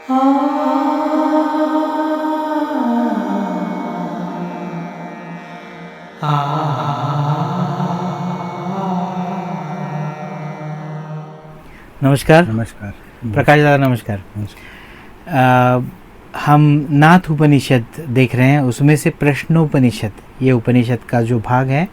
नमस्कार। नमस्कार प्रकाश दादा नमस्कार। नमस्कार। हम नाथ उपनिषद देख रहे हैं, उसमें से प्रश्नोपनिषद, ये उपनिषद का जो भाग है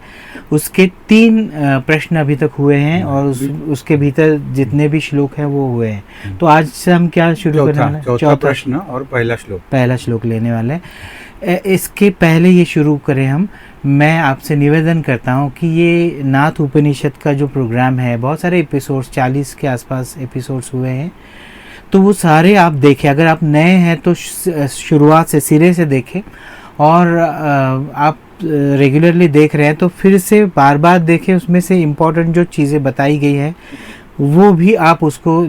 उसके 3 प्रश्न अभी तक हुए हैं और उसके भीतर जितने भी श्लोक हैं वो हुए हैं। तो आज से हम क्या शुरू करने वाले हैं? चौथा प्रश्न और पहला श्लोक लेने वाले हैं। इसके पहले ये शुरू करें मैं आपसे निवेदन करता हूँ कि ये नाथ उपनिषद का जो प्रोग्राम है, बहुत सारे एपिसोड्स, 40 के आसपास एपिसोड्स हुए हैं, तो वो सारे आप देखें। अगर आप नए हैं तो शुरुआत से, सिरे से देखें, और आप रेगुलरली देख रहे हैं तो फिर से बार बार देखें। उसमें से इम्पोर्टेंट जो चीज़ें बताई गई हैं वो भी आप उसको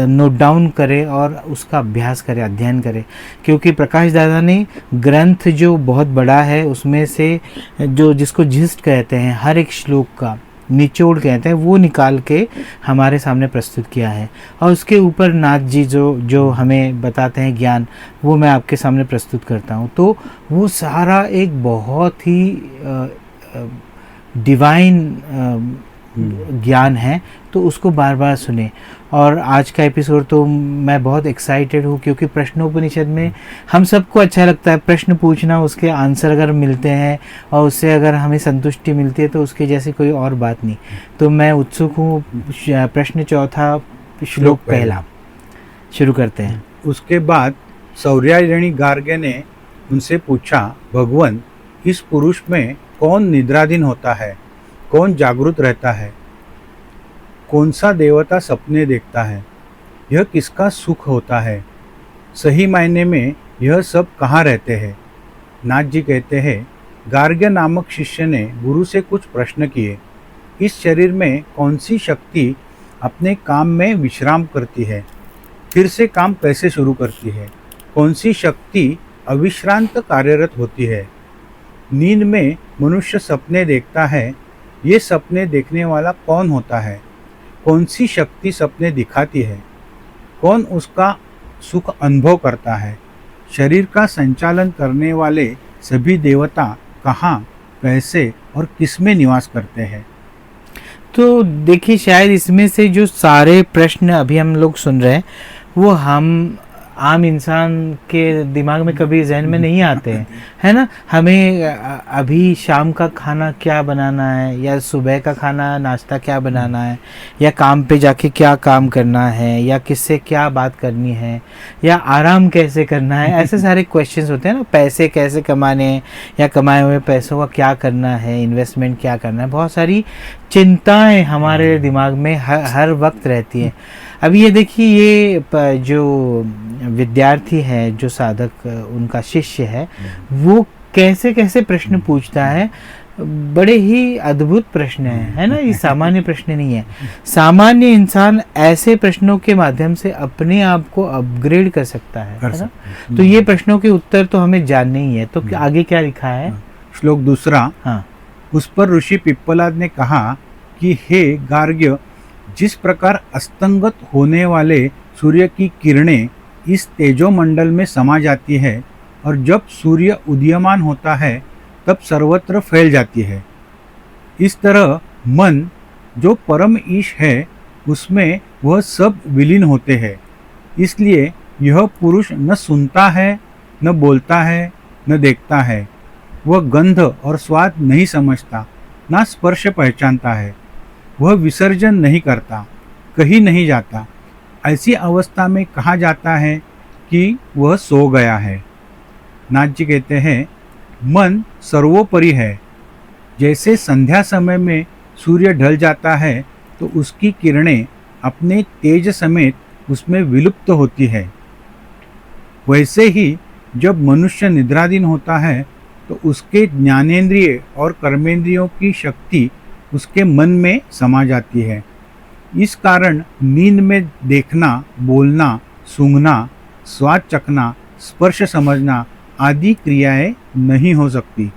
नोट डाउन करें और उसका अभ्यास करें, अध्ययन करें। क्योंकि प्रकाश दादा ने ग्रंथ जो बहुत बड़ा है उसमें से जो जिसको जिस्ट कहते हैं, हर एक श्लोक का निचोड़ कहते हैं, वो निकाल के हमारे सामने प्रस्तुत किया है। और उसके ऊपर नाथ जी जो हमें बताते हैं ज्ञान, वो मैं आपके सामने प्रस्तुत करता हूँ। तो वो सारा एक बहुत ही डिवाइन ज्ञान है, तो उसको बार बार सुने। और आज का एपिसोड तो मैं बहुत एक्साइटेड हूँ, क्योंकि प्रश्नोपनिषद में हम सबको अच्छा लगता है प्रश्न पूछना, उसके आंसर अगर मिलते हैं और उससे अगर हमें संतुष्टि मिलती है तो उसके जैसी कोई और बात नहीं। तो मैं उत्सुक हूँ। प्रश्न चौथा, श्लोक पहला शुरू करते हैं। उसके बाद सौर्यायणी गार्ग्य ने उनसे पूछा, भगवान, इस पुरुष में कौन निद्राधीन होता है, कौन जागृत रहता है, कौन सा देवता सपने देखता है, यह किसका सुख होता है, सही मायने में यह सब कहाँ रहते हैं? नाथ जी कहते हैं, गार्ग्य नामक शिष्य ने गुरु से कुछ प्रश्न किए। इस शरीर में कौन सी शक्ति अपने काम में विश्राम करती है, फिर से काम कैसे शुरू करती है? कौन सी शक्ति अविश्रांत कार्यरत होती है? नींद में मनुष्य सपने देखता है, ये सपने देखने वाला कौन होता है? कौन सी शक्ति सपने दिखाती है? कौन उसका सुख अनुभव करता है? शरीर का संचालन करने वाले सभी देवता कहाँ, कैसे और किस में निवास करते हैं? तो देखिए, शायद इसमें से जो सारे प्रश्न अभी हम लोग सुन रहे हैं वो हम आम इंसान के दिमाग में कभी जहन में नहीं आते हैं, है ना। हमें अभी शाम का खाना क्या बनाना है, या सुबह का खाना नाश्ता क्या बनाना है, या काम पे जाके क्या काम करना है, या किससे क्या बात करनी है, या आराम कैसे करना है, ऐसे सारे क्वेश्चंस होते हैं ना। पैसे कैसे कमाने हैं, या कमाए हुए पैसों का क्या करना है, इन्वेस्टमेंट क्या करना है, बहुत सारी चिंताएं हमारे दिमाग में हर वक्त रहती हैं। अभी ये देखिए, ये जो विद्यार्थी है, जो साधक, उनका शिष्य है, वो कैसे कैसे प्रश्न पूछता है। बड़े ही अद्भुत प्रश्न है ना। ये सामान्य प्रश्न नहीं है। सामान्य इंसान ऐसे प्रश्नों के माध्यम से अपने आप को अपग्रेड कर सकता है ना। तो ये प्रश्नों के उत्तर तो हमें जानने ही है। तो आगे क्या लिखा है? श्लोक दूसरा। हाँ। उस पर ऋषि पिप्पलाद ने कहा कि हे गार्ग्य, जिस प्रकार अस्तंगत होने वाले सूर्य की किरणें इस तेजोमंडल में समा जाती है और जब सूर्य उदीयमान होता है तब सर्वत्र फैल जाती है, इस तरह मन जो परम ईश है उसमें वह सब विलीन होते हैं। इसलिए यह पुरुष न सुनता है, न बोलता है, न देखता है। वह गंध और स्वाद नहीं समझता, ना स्पर्श पहचानता है। वह विसर्जन नहीं करता, कहीं नहीं जाता। ऐसी अवस्था में कहा जाता है कि वह सो गया है। नाथ जी कहते हैं, मन सर्वोपरि है। जैसे संध्या समय में सूर्य ढल जाता है तो उसकी किरणें अपने तेज समेत उसमें विलुप्त होती है, वैसे ही जब मनुष्य निद्राधीन होता है तो उसके ज्ञानेंद्रिय और कर्मेंद्रियों की शक्ति उसके मन में समा जाती है। इस कारण नींद में देखना, बोलना, सूंघना, स्वाद चखना, स्पर्श समझना आदि क्रियाएं नहीं हो सकती।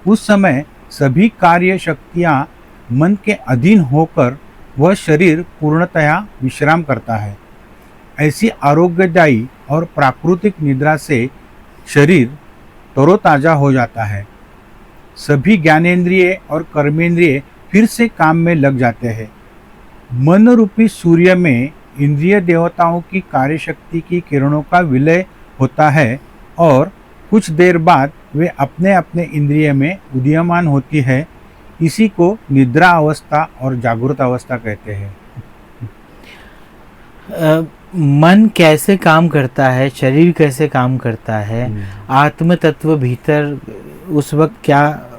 उस समय सभी कार्य शक्तियां मन के अधीन होकर वह शरीर पूर्णतया विश्राम करता है। ऐसी आरोग्यदायी और प्राकृतिक निद्रा से शरीर तरोताजा हो जाता है। सभी ज्ञानेंद्रिय और कर्मेंद्रिय फिर से काम में लग जाते हैं। मन रूपी सूर्य में इंद्रिय देवताओं की कार्यशक्ति की किरणों का विलय होता है और कुछ देर बाद वे अपने अपने इंद्रिय में उदीयमान होती है। इसी को निद्रा अवस्था और जागृत अवस्था कहते हैं। मन कैसे काम करता है, शरीर कैसे काम करता है, आत्म तत्व भीतर उस वक्त क्या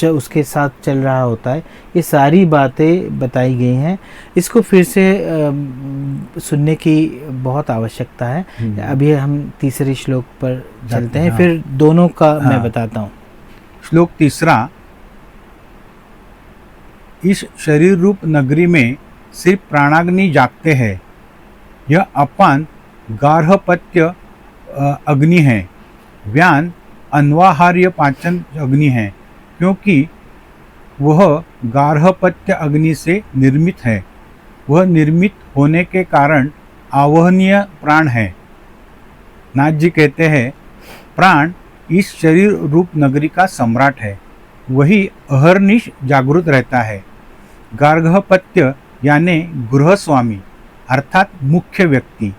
उसके साथ चल रहा होता है, ये सारी बातें बताई गई हैं। इसको फिर से सुनने की बहुत आवश्यकता है। अभी हम तीसरे श्लोक पर चलते हैं, फिर दोनों का मैं बताता हूँ। श्लोक तीसरा, इस शरीर रूप नगरी में सिर्फ प्राणाग्नि जागते हैं। यह अपान गार्हपत्य अग्नि है, व्यान अन्वाहार्य पाचन अग्नि है, क्योंकि वह गार्हपत्य अग्नि से निर्मित है। वह निर्मित होने के कारण आवहनीय प्राण है। नाथ जी कहते हैं, प्राण इस शरीर रूप नगरी का सम्राट है, वही अहर्निश जागृत रहता है। गार्हपत्य यानी गृहस्वामी अर्थात मुख्य व्यक्ति।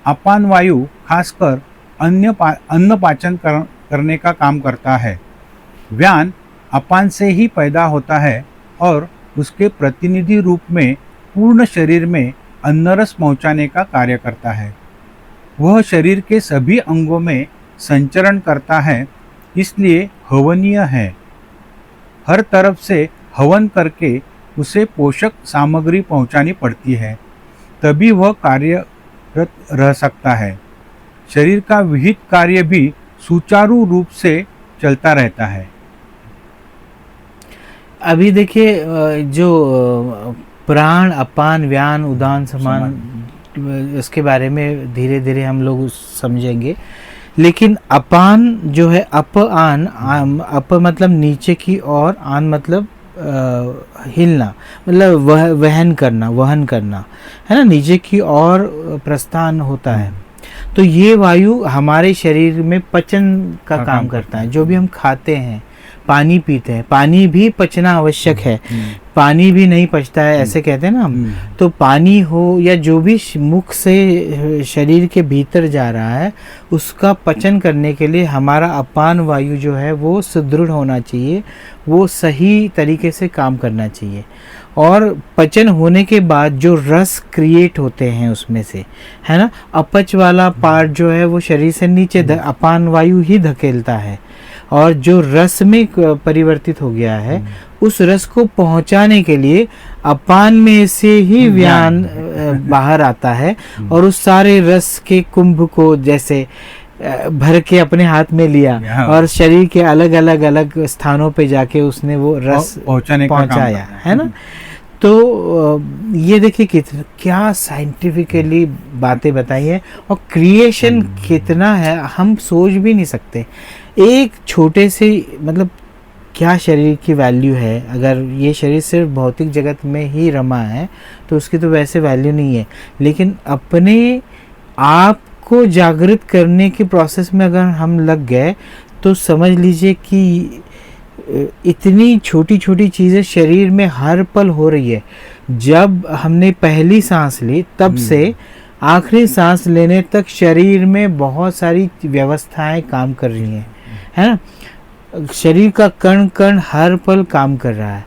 अपान वायु खासकर अन्न पाचन करने का काम करता है। व्यान अपान से ही पैदा होता है और उसके प्रतिनिधि रूप में पूर्ण शरीर में अन्नरस पहुंचाने का कार्य करता है। वह शरीर के सभी अंगों में संचरण करता है, इसलिए हवनीय है। हर तरफ से हवन करके उसे पोषक सामग्री पहुंचानी पड़ती है, तभी वह कार्यरत रह सकता है। शरीर का विहित कार्य भी सुचारू रूप से चलता रहता है। अभी देखिए, जो प्राण, अपान, व्यान, उदान, समान, इसके बारे में धीरे धीरे हम लोग समझेंगे। लेकिन अपान जो है, अप आन, अप मतलब नीचे की ओर, आन मतलब हिलना, मतलब वहन करना है ना, नीचे की ओर प्रस्थान होता है। तो ये वायु हमारे शरीर में पचन का काम करता है। जो भी हम खाते हैं, पानी पीते हैं, पानी भी पचना आवश्यक है। पानी भी नहीं पचता है ऐसे कहते हैं ना हम। तो पानी हो या जो भी मुख से शरीर के भीतर जा रहा है, उसका पचन करने के लिए हमारा अपान वायु जो है वो सुदृढ़ होना चाहिए, वो सही तरीके से काम करना चाहिए। और पचन होने के बाद जो रस क्रिएट होते हैं उसमें से, है ना, अपच वाला पार्ट जो है वो शरीर से नीचे अपान वायु ही धकेलता है, और जो रस में परिवर्तित हो गया है उस रस को पहुंचाने के लिए अपान में से ही व्यान बाहर आता है, और उस सारे रस के कुंभ को जैसे भर के अपने हाथ में लिया और शरीर के अलग अलग स्थानों पे जाके उसने वो रस पहुंचाया, है ना। तो ये देखिए क्या साइंटिफिकली बातें बताई है, और क्रिएशन कितना है हम सोच भी नहीं सकते। एक छोटे से मतलब क्या शरीर की वैल्यू है। अगर ये शरीर सिर्फ भौतिक जगत में ही रमा है तो उसकी तो वैसे वैल्यू नहीं है, लेकिन अपने आप को जागृत करने के प्रोसेस में अगर हम लग गए तो समझ लीजिए कि इतनी छोटी छोटी चीज़ें शरीर में हर पल हो रही है। जब हमने पहली सांस ली तब से आखिरी सांस लेने तक शरीर में बहुत सारी व्यवस्थाएं काम कर रही हैं, है ना। शरीर का कण कण हर पल काम कर रहा है।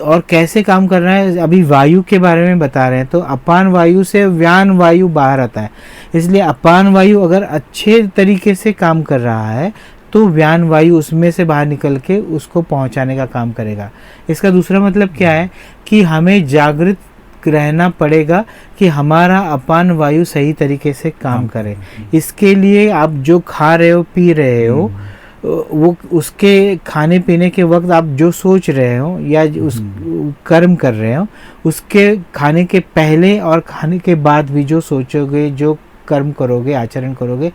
और कैसे काम कर रहा है, अभी वायु के बारे में बता रहे हैं। तो अपान वायु से व्यान वायु बाहर आता है, इसलिए अपान वायु अगर अच्छे तरीके से काम कर रहा है तो व्यान वायु उसमें से बाहर निकल के उसको पहुंचाने का काम करेगा। इसका दूसरा मतलब क्या है कि हमें जागृत रहना पड़ेगा कि हमारा अपान वायु सही तरीके से काम करे। इसके लिए आप जो खा रहे हो, पी रहे हो, वो उसके खाने पीने के वक्त आप जो सोच रहे हो या उस कर्म कर रहे हो, उसके खाने के पहले और खाने के बाद भी जो सोचोगे, जो कर्म करोगे, आचरण करोगे,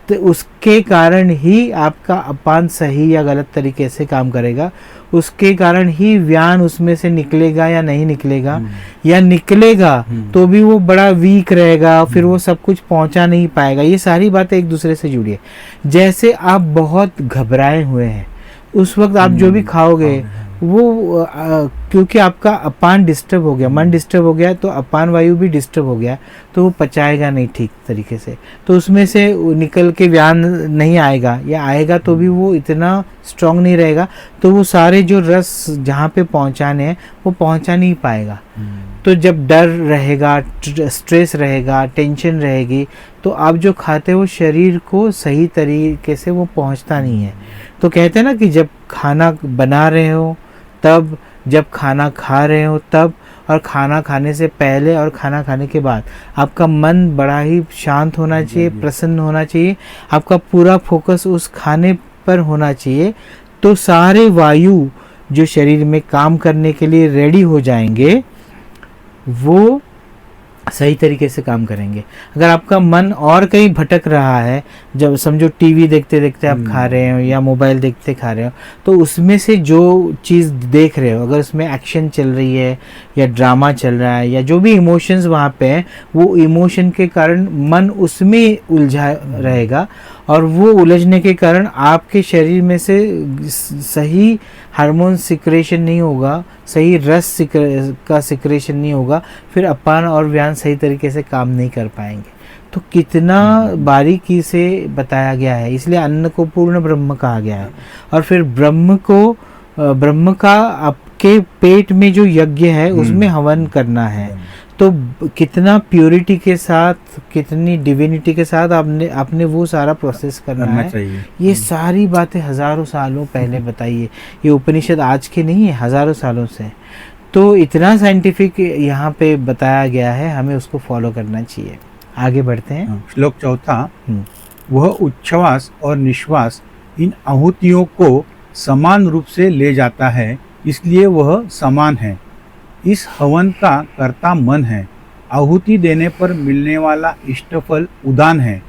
तो उसके कारण ही आपका अपान सही या गलत तरीके से काम करेगा। उसके कारण ही व्यान उसमें से निकलेगा या नहीं निकलेगा, या निकलेगा तो भी वो बड़ा वीक रहेगा, फिर वो सब कुछ पहुंचा नहीं पाएगा। ये सारी बातें एक दूसरे से जुड़ी है। जैसे आप बहुत घबराए हुए हैं, उस वक्त आप जो भी खाओगे वो क्योंकि आपका अपान डिस्टर्ब हो गया, मन डिस्टर्ब हो गया, तो अपान वायु भी डिस्टर्ब हो गया, तो वो पचाएगा नहीं ठीक तरीके से, तो उसमें से निकल के व्यान नहीं आएगा, या आएगा तो भी वो इतना स्ट्रांग नहीं रहेगा, तो वो सारे जो रस जहाँ पे पहुँचाने हैं वो पहुँचा नहीं पाएगा। तो जब डर रहेगा, स्ट्रेस रहेगा, टेंशन रहेगी, तो आप जो खाते हो शरीर को सही तरीके से वो पहुँचता नहीं है। तो कहते हैं ना कि जब खाना बना रहे हो तब, जब खाना खा रहे हो तब, और खाना खाने से पहले और खाना खाने के बाद आपका मन बड़ा ही शांत होना चाहिए, प्रसन्न होना चाहिए, आपका पूरा फोकस उस खाने पर होना चाहिए। तो सारे वायु जो शरीर में काम करने के लिए रेडी हो जाएंगे, वो सही तरीके से काम करेंगे। अगर आपका मन और कहीं भटक रहा है, जब समझो टीवी देखते देखते आप खा रहे हो या मोबाइल देखते खा रहे हो, तो उसमें से जो चीज़ देख रहे हो, अगर उसमें एक्शन चल रही है या ड्रामा चल रहा है या जो भी इमोशंस वहाँ पे हैं, वो इमोशन के कारण मन उसमें उलझा रहेगा, और वो उलझने के कारण आपके शरीर में से सही हार्मोन सिक्रेशन नहीं होगा, सही रस का सिक्रेशन नहीं होगा, फिर अपान और व्यान सही तरीके से काम नहीं कर पाएंगे। तो कितना बारीकी से बताया गया है, इसलिए अन्न को पूर्ण ब्रह्म कहा गया है। और फिर ब्रह्म का आपके पेट में जो यज्ञ है उसमें हवन करना है। तो कितना प्योरिटी के साथ, कितनी डिविनिटी के साथ आपने वो सारा प्रोसेस करना है। ये सारी बातें हजारों सालों पहले बताई है। ये उपनिषद आज के नहीं है, हजारों सालों से। तो इतना साइंटिफिक यहाँ पे बताया गया है, हमें उसको फॉलो करना चाहिए। आगे बढ़ते हैं। श्लोक चौथा, वह उच्छ्वास और निश्वास इन आहुतियों को समान रूप से ले जाता है, इसलिए वह समान है। इस हवन का कर्ता मन है। आहुति देने पर मिलने वाला इष्टफल उदान है।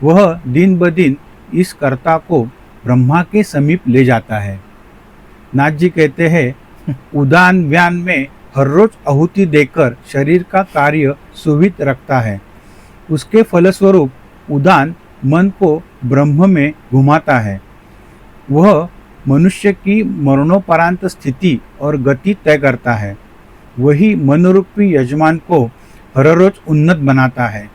वह दिन ब दिन इस कर्ता को ब्रह्मा के समीप ले जाता है। नाथ जी कहते हैं, उदान व्यान में हर रोज आहुति देकर शरीर का कार्य सुविध रखता है। उसके फलस्वरूप उदान मन को ब्रह्म में घुमाता है। वह मनुष्य की मरणोपरांत स्थिति और गति तय करता है। वही मनोरूपी यजमान को हर रोज उन्नत बनाता है,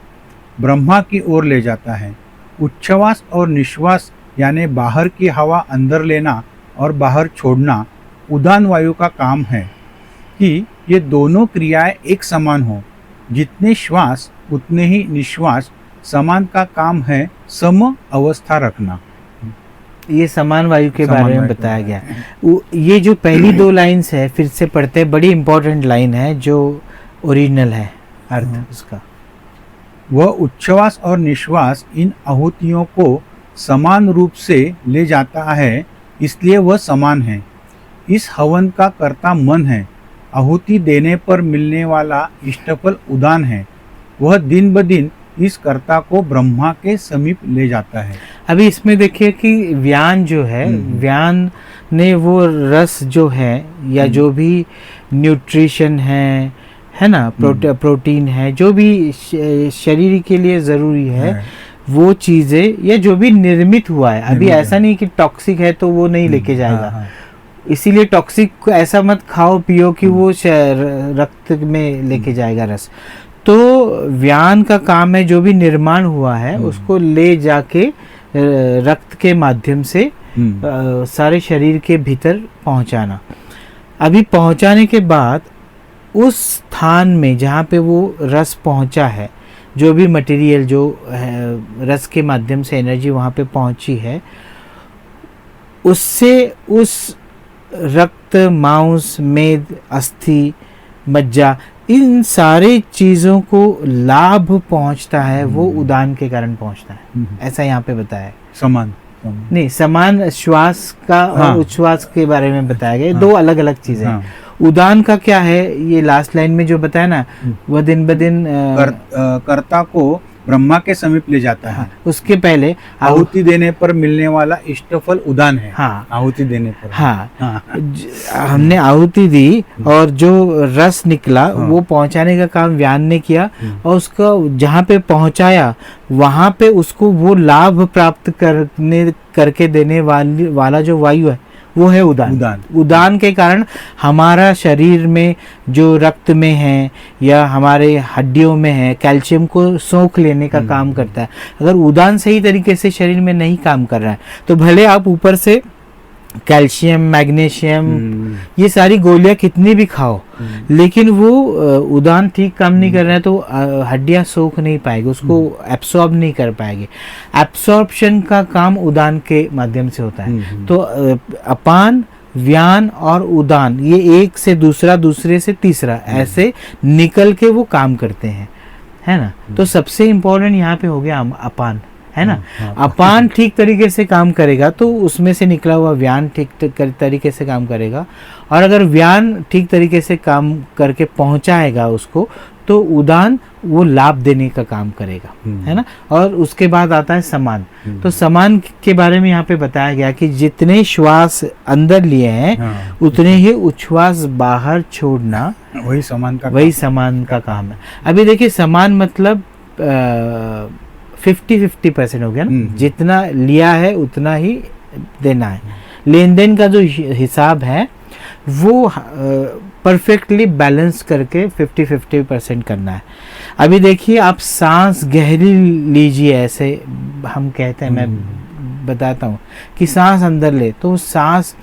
ब्रह्मा की ओर ले जाता है। उच्छ्वास और निश्वास यानी बाहर की हवा अंदर लेना और बाहर छोड़ना उदान वायु का काम है कि ये दोनों क्रियाएं एक समान हो। जितने श्वास उतने ही निश्वास समान का काम है, सम अवस्था रखना। ये समान वायु के बारे में बताया गया। ये जो पहली दो लाइन्स है, फिर से पढ़ते हैं, बड़ी इंपॉर्टेंट लाइन है जो ओरिजिनल है अर्थ उसका। वह उच्छ्वास और निश्वास इन आहुतियों को समान रूप से ले जाता है, इसलिए वह समान है। इस हवन का कर्ता मन है। आहुति देने पर मिलने वाला इष्टफल उदान है। वह दिन ब दिन इस कर्ता को ब्रह्मा के समीप ले जाता है। अभी इसमें देखिए कि व्यान जो है, व्यान ने वो रस जो है या जो भी न्यूट्रिशन है ना, प्रोटीन है, जो भी शरीर के लिए ज़रूरी है, वो चीज़ें या जो भी निर्मित हुआ है, अभी ऐसा नहीं कि टॉक्सिक है तो वो नहीं लेके जाएगा। इसीलिए टॉक्सिक को ऐसा मत खाओ पियो कि वो रक्त में लेके जाएगा रस। तो व्यान का काम है जो भी निर्माण हुआ है उसको ले जाके रक्त के माध्यम से सारे शरीर के भीतर पहुंचाना। अभी पहुंचाने के बाद उस स्थान में जहाँ पे वो रस पहुंचा है, जो भी मटेरियल जो है रस के माध्यम से एनर्जी वहाँ पे पहुंची है, उससे उस रक्त, मांस, मेद, अस्थि, मज्जा, इन सारे चीज़ों को लाभ पहुंचता है, वो उदान के कारण पहुंचता है। ऐसा यहाँ पे बताया है। समान नहीं, समान श्वास का और उच्छ्वास के बारे में बताया गया। दो अलग अलग चीज़ें। उदान का क्या है, ये लास्ट लाइन में जो बताया ना, वह दिन ब दिन कर्ता को ब्रह्मा के समीप ले जाता है। हाँ, उसके पहले आहुति देने पर मिलने वाला इष्टफल उदान है। हाँ, आहुति देने पर। हाँ, हाँ। हमने आहुति दी और जो रस निकला वो पहुंचाने का काम व्यान ने किया और उसका जहाँ पे पहुंचाया वहां पे उसको वो लाभ प्राप्त करके देने वाला जो वायु है वो है उदान। उदान के कारण हमारा शरीर में जो रक्त में है या हमारे हड्डियों में है कैल्शियम को सोख लेने का काम करता है। अगर उदान सही तरीके से शरीर में नहीं काम कर रहा है तो भले आप ऊपर से कैल्शियम मैग्नीशियम ये सारी गोलियां कितनी भी खाओ लेकिन वो उदान ठीक काम नहीं कर रहा है तो हड्डियां सोख नहीं पाएगी, उसको एब्सॉर्ब नहीं कर पाएगी। एब्सॉर्प्शन का काम उदान के माध्यम से होता है। तो अपान व्यान और उदान ये एक से दूसरा, दूसरे से तीसरा ऐसे निकल के वो काम करते हैं, है ना। तो सबसे इम्पोर्टेंट यहाँ पे हो गया अपान, है ना। अपान ठीक तरीके से काम करेगा तो उसमें से निकला हुआ व्यान ठीक तरीके से काम करेगा और अगर व्यान ठीक तरीके से काम करके पहुंचाएगा उसको तो उदान वो लाभ देने का काम करेगा, है ना। और उसके बाद आता है समान। तो समान के बारे में यहाँ पे बताया गया कि जितने श्वास अंदर लिए हैं उतने ही उच्छ्वास बाहर छोड़ना वही समान का काम है। अभी देखिए समान मतलब 50-50% हो गया ना, जितना लिया है उतना ही देना है। लेन देन का जो हिसाब है वो परफेक्टली बैलेंस करके 50-50% करना है। अभी देखिए आप सांस गहरी लीजिए, ऐसे हम कहते हैं, मैं बताता हूँ कि सांस अंदर ले तो सांस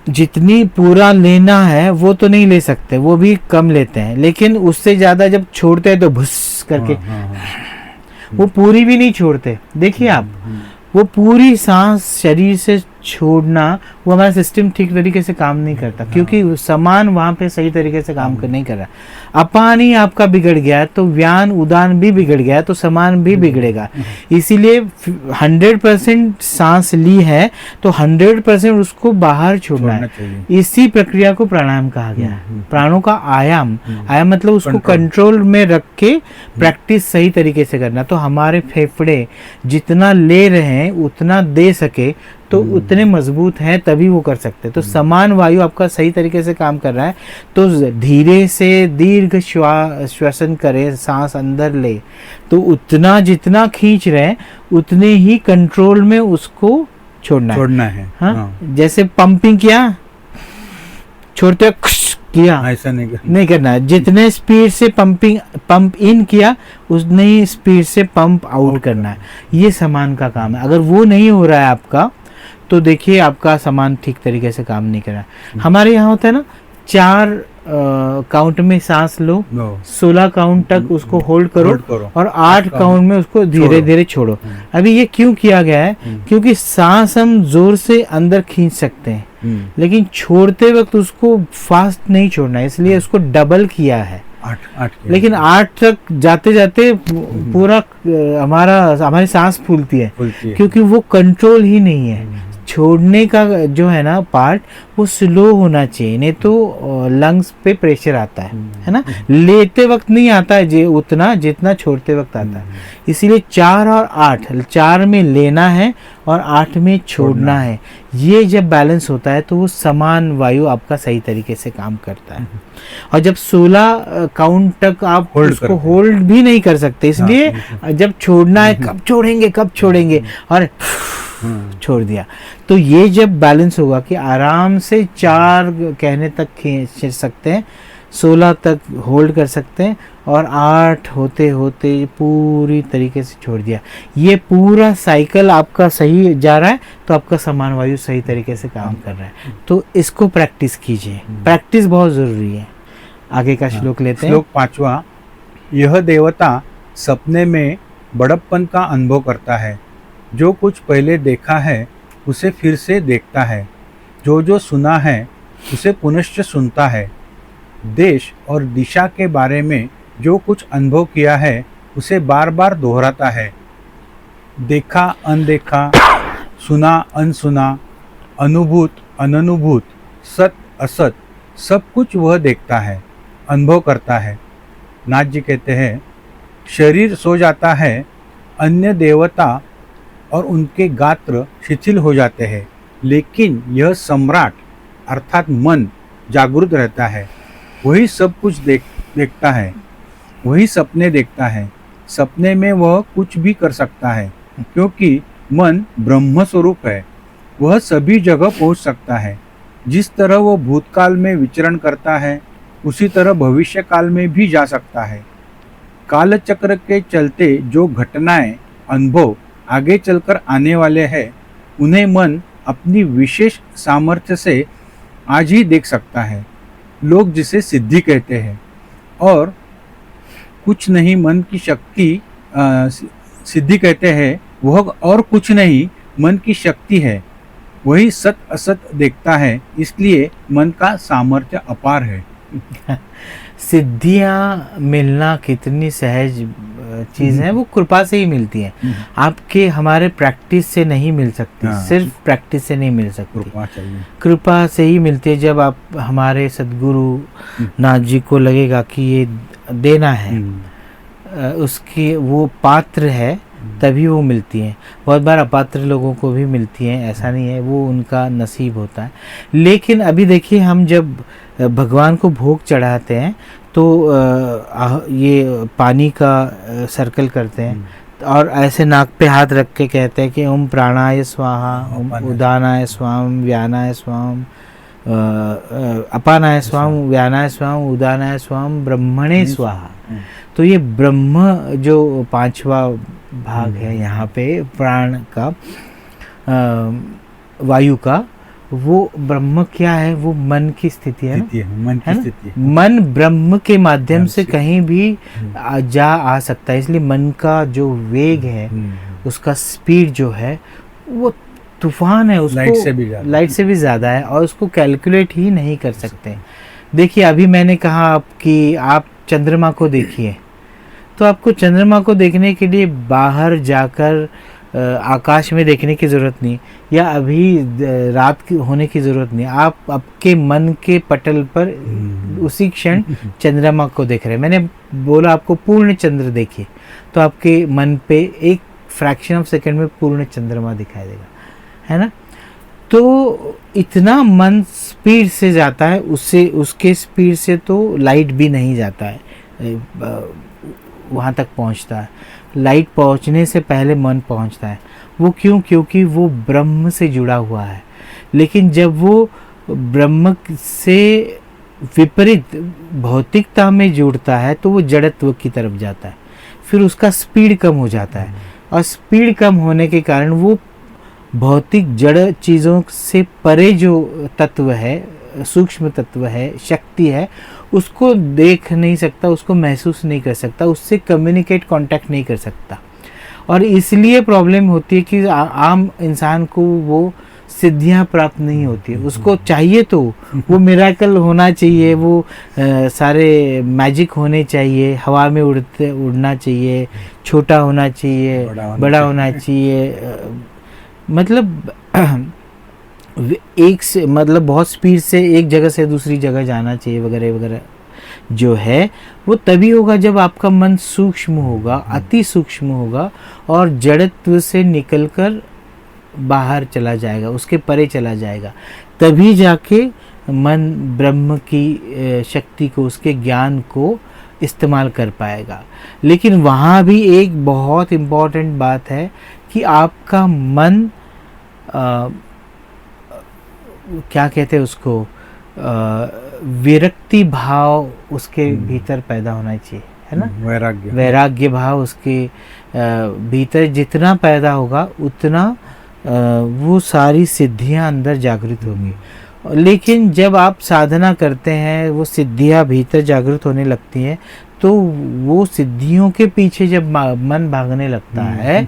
जितनी पूरा लेना है वो तो नहीं ले सकते, वो भी कम लेते हैं, लेकिन उससे ज्यादा जब छोड़ते हैं तो भुस करके वो पूरी भी नहीं छोड़ते। देखिए आप वो पूरी सांस शरीर से छोड़ना वो हमारा सिस्टम ठीक तरीके से काम नहीं करता क्योंकि समान वहां पे सही तरीके से काम नहीं कर रहा। अपान ही आपका बिगड़ गया है तो व्यान उदान भी बिगड़ गया है तो समान भी बिगड़ेगा। इसीलिए 100% सांस ली है तो 100% उसको बाहर छोड़ना है। इसी प्रक्रिया को प्राणायाम कहा गया है। प्राणों का आयाम मतलब उसको कंट्रोल में रख के प्रैक्टिस सही तरीके से करना। तो हमारे फेफड़े जितना ले रहे हैं उतना दे सके तो उतने मजबूत हैं तभी वो कर सकते हैं। तो समान वायु आपका सही तरीके से काम कर रहा है तो धीरे से दीर्घ श्वसन करें, सांस अंदर ले तो उतना जितना खींच रहे हैं उतने ही कंट्रोल में उसको छोड़ना है। हाँ? जैसे पंपिंग किया छोड़ते किया ऐसा नहीं करना है। जितने स्पीड से पंप इन किया उतने ही स्पीड से पंप आउट करना है। ये समान का काम है। अगर वो नहीं हो रहा है आपका तो देखिए आपका सामान ठीक तरीके से काम नहीं कर रहा है। हमारे यहाँ होता है ना 4 काउंट में सांस लो, 16 काउंट तक उसको होल्ड करो और 8 काउंट में उसको धीरे धीरे छोड़ो। अभी ये क्यों किया गया है? क्योंकि सांस हम जोर से अंदर खींच सकते हैं लेकिन छोड़ते वक्त उसको फास्ट नहीं छोड़ना है, इसलिए उसको डबल किया है 8 लेकिन 8 तक जाते जाते पूरा हमारी सांस फूलती है क्योंकि वो कंट्रोल ही नहीं है। छोड़ने का जो है ना पार्ट वो स्लो होना चाहिए, नहीं तो लंग्स पे प्रेशर आता है ना। लेते वक्त नहीं आता है उतना जितना छोड़ते वक्त आता है। इसीलिए 4 और 8, 4 में लेना है और 8 में छोड़ना है। ये जब बैलेंस होता है तो वो समान वायु आपका सही तरीके से काम करता है। और जब 16 काउंट तक आप उसको होल्ड भी नहीं कर सकते, इसलिए जब छोड़ना है कब छोड़ेंगे और छोड़ दिया तो ये जब बैलेंस होगा कि आराम से 4 कहने तक खींच सकते हैं, 16 तक होल्ड कर सकते हैं और 8 होते होते पूरी तरीके से छोड़ दिया। ये पूरा साइकिल आपका सही जा रहा है तो आपका समान वायु सही तरीके से काम कर रहा है। तो इसको प्रैक्टिस कीजिए, प्रैक्टिस बहुत ज़रूरी है। आगे का श्लोक लेते हैं। श्लोक 5वां। यह देवता सपने में बड़प्पन का अनुभव करता है, जो कुछ पहले देखा है उसे फिर से देखता है, जो सुना है उसे पुनश्च सुनता है, देश और दिशा के बारे में जो कुछ अनुभव किया है उसे बार बार दोहराता है। देखा अनदेखा, सुना अनसुना, अनुभूत अननुभूत, सत असत, सब कुछ वह देखता है, अनुभव करता है। नाथ जी कहते हैं शरीर सो जाता है, अन्य देवता और उनके गात्र शिथिल हो जाते हैं, लेकिन यह सम्राट अर्थात मन जागृत रहता है। वही सब कुछ देखता है, वही सपने देखता है। सपने में वह कुछ भी कर सकता है, क्योंकि मन ब्रह्म स्वरूप है। वह सभी जगह पहुंच सकता है। जिस तरह वह भूतकाल में विचरण करता है, उसी तरह भविष्य काल में भी जा सकता है। काल चक्र के चलते जो घटनाएं अनुभव आगे चलकर आने वाले हैं, उन्हें मन अपनी विशेष सामर्थ्य से आज ही देख सकता है। लोग जिसे सिद्धि कहते हैं, और कुछ नहीं मन की शक्ति सिद्धि कहते हैं, वह और कुछ नहीं मन की शक्ति है। वही सत असत देखता है, इसलिए मन का सामर्थ्य अपार है। सिद्धियां मिलना कितनी सहज चीज है, वो कृपा से ही मिलती है। आपके हमारे प्रैक्टिस से नहीं मिल सकती। हाँ। सिर्फ प्रैक्टिस से नहीं मिल सकती, कृपा चाहिए। कृपा से ही मिलती है। जब आप हमारे सद्गुरु नाथ जी को लगेगा कि ये देना है, उसकी वो पात्र है, तभी वो मिलती हैं। बहुत बार अपात्र लोगों को भी मिलती हैं, ऐसा नहीं है, वो उनका नसीब होता है। लेकिन अभी देखिए, हम जब भगवान को भोग चढ़ाते हैं तो ये पानी का सर्कल करते हैं और ऐसे नाक पे हाथ रख के कहते हैं कि ओम प्राणाय स्वाहा, ओम उदानाय स्वाम, व्यानाय स्वाम, अपानाय स्वाम, व्यानाय स्वाम, उदानाय स्वाम, ब्रह्मणे स्वाहा। तो ये ब्रह्म जो पांचवा भाग है यहाँ पे प्राण का, वायु का, वो ब्रह्म क्या है? वो मन की स्थिति है ना, मन की स्थिति। मन ब्रह्म के माध्यम से कहीं भी जा आ सकता है। इसलिए मन का जो वेग है, उसका स्पीड जो है वो तूफान है, उसको लाइट से भी ज़्यादा है, और उसको कैलकुलेट ही नहीं कर सकते। देखिए, अभी मैंने कहा कि आप चंद्रमा को देखिए, तो आपको चंद्रमा को देखने के लिए बाहर जाकर आकाश में देखने की ज़रूरत नहीं, या अभी रात की होने की ज़रूरत नहीं। आप आपके मन के पटल पर उसी क्षण चंद्रमा को देख रहे हैं। मैंने बोला आपको पूर्ण चंद्र देखिए, तो आपके मन पे एक फ्रैक्शन ऑफ सेकंड में पूर्ण चंद्रमा दिखाई देगा, है ना। तो इतना मन स्पीड से जाता है, उससे उसके स्पीड से तो लाइट भी नहीं जाता है, वहाँ तक पहुँचता है। लाइट पहुँचने से पहले मन पहुँचता है। वो क्यों? क्योंकि वो ब्रह्म से जुड़ा हुआ है। लेकिन जब वो ब्रह्म से विपरीत भौतिकता में जुड़ता है, तो वो जड़त्व की तरफ जाता है। फिर उसका स्पीड कम हो जाता है, और स्पीड कम होने के कारण वो भौतिक जड़ चीज़ों से परे जो तत्व है, सूक्ष्म तत्व है, शक्ति है, उसको देख नहीं सकता, उसको महसूस नहीं कर सकता, उससे कम्युनिकेट, कांटेक्ट नहीं कर सकता। और इसलिए प्रॉब्लम होती है कि आम इंसान को वो सिद्धियां प्राप्त नहीं होती है। उसको चाहिए तो वो मिराकल होना चाहिए, वो सारे मैजिक होने चाहिए, हवा में उड़ना चाहिए, छोटा होना चाहिए, बड़ा होना चाहिए, मतलब एक से मतलब बहुत स्पीड से एक जगह से दूसरी जगह जाना चाहिए, वगैरह वगैरह। जो है वो तभी होगा जब आपका मन सूक्ष्म होगा, अति सूक्ष्म होगा, और जड़त्व से निकलकर बाहर चला जाएगा, उसके परे चला जाएगा। तभी जाके मन ब्रह्म की शक्ति को, उसके ज्ञान को इस्तेमाल कर पाएगा। लेकिन वहाँ भी एक बहुत इम्पॉर्टेंट बात है कि आपका मन क्या कहते हैं उसको, विरक्ति भाव उसके भीतर पैदा होना चाहिए, है ना। वैराग्य भाव उसके भीतर जितना पैदा होगा, उतना वो सारी सिद्धियां अंदर जागृत होंगी। लेकिन जब आप साधना करते हैं, वो सिद्धियां भीतर जागृत होने लगती हैं, तो वो सिद्धियों के पीछे जब मन भागने लगता है,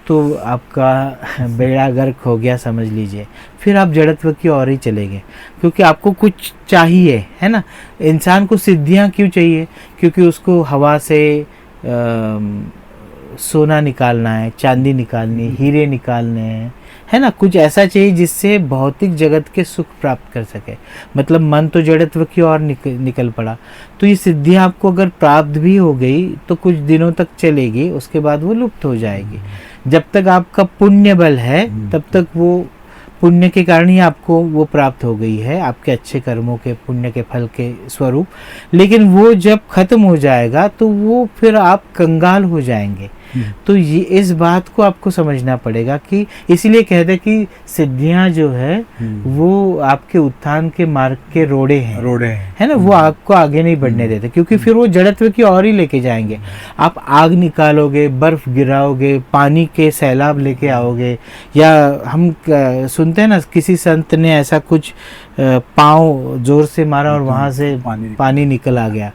तो आपका बेड़ा गर्क हो गया, समझ लीजिए। फिर आप जड़त्व की ओर ही चलेंगे, क्योंकि आपको कुछ चाहिए, है ना। इंसान को सिद्धियां क्यों चाहिए? क्योंकि उसको हवा से सोना निकालना है, चांदी निकालनी है, हीरे निकालने हैं, है ना, कुछ ऐसा चाहिए जिससे भौतिक जगत के सुख प्राप्त कर सके। मतलब मन तो जड़त्व की ओर निकल पड़ा। तो ये सिद्धि आपको अगर प्राप्त भी हो गई तो कुछ दिनों तक चलेगी, उसके बाद वो लुप्त हो जाएगी। जब तक आपका पुण्य बल है तब तक वो पुण्य के कारण ही आपको वो प्राप्त हो गई है, आपके अच्छे कर्मों के पुण्य के फल के स्वरूप। लेकिन वो जब खत्म हो जाएगा तो वो फिर आप कंगाल हो जाएंगे। तो ये इस बात को आपको समझना पड़ेगा कि इसीलिए कहते हैं कि सिद्धियां जो है वो आपके उत्थान के मार्ग के रोड़े हैं, है ना, वो आपको आगे नहीं बढ़ने देते, क्योंकि फिर वो जड़त्व की ओर ही लेके जाएंगे। आप आग निकालोगे, बर्फ गिराओगे, पानी के सैलाब लेके आओगे, या हम सुनते हैं ना किसी संत ने ऐसा कुछ पाँव जोर से मारा और वहां से पानी निकल आ गया।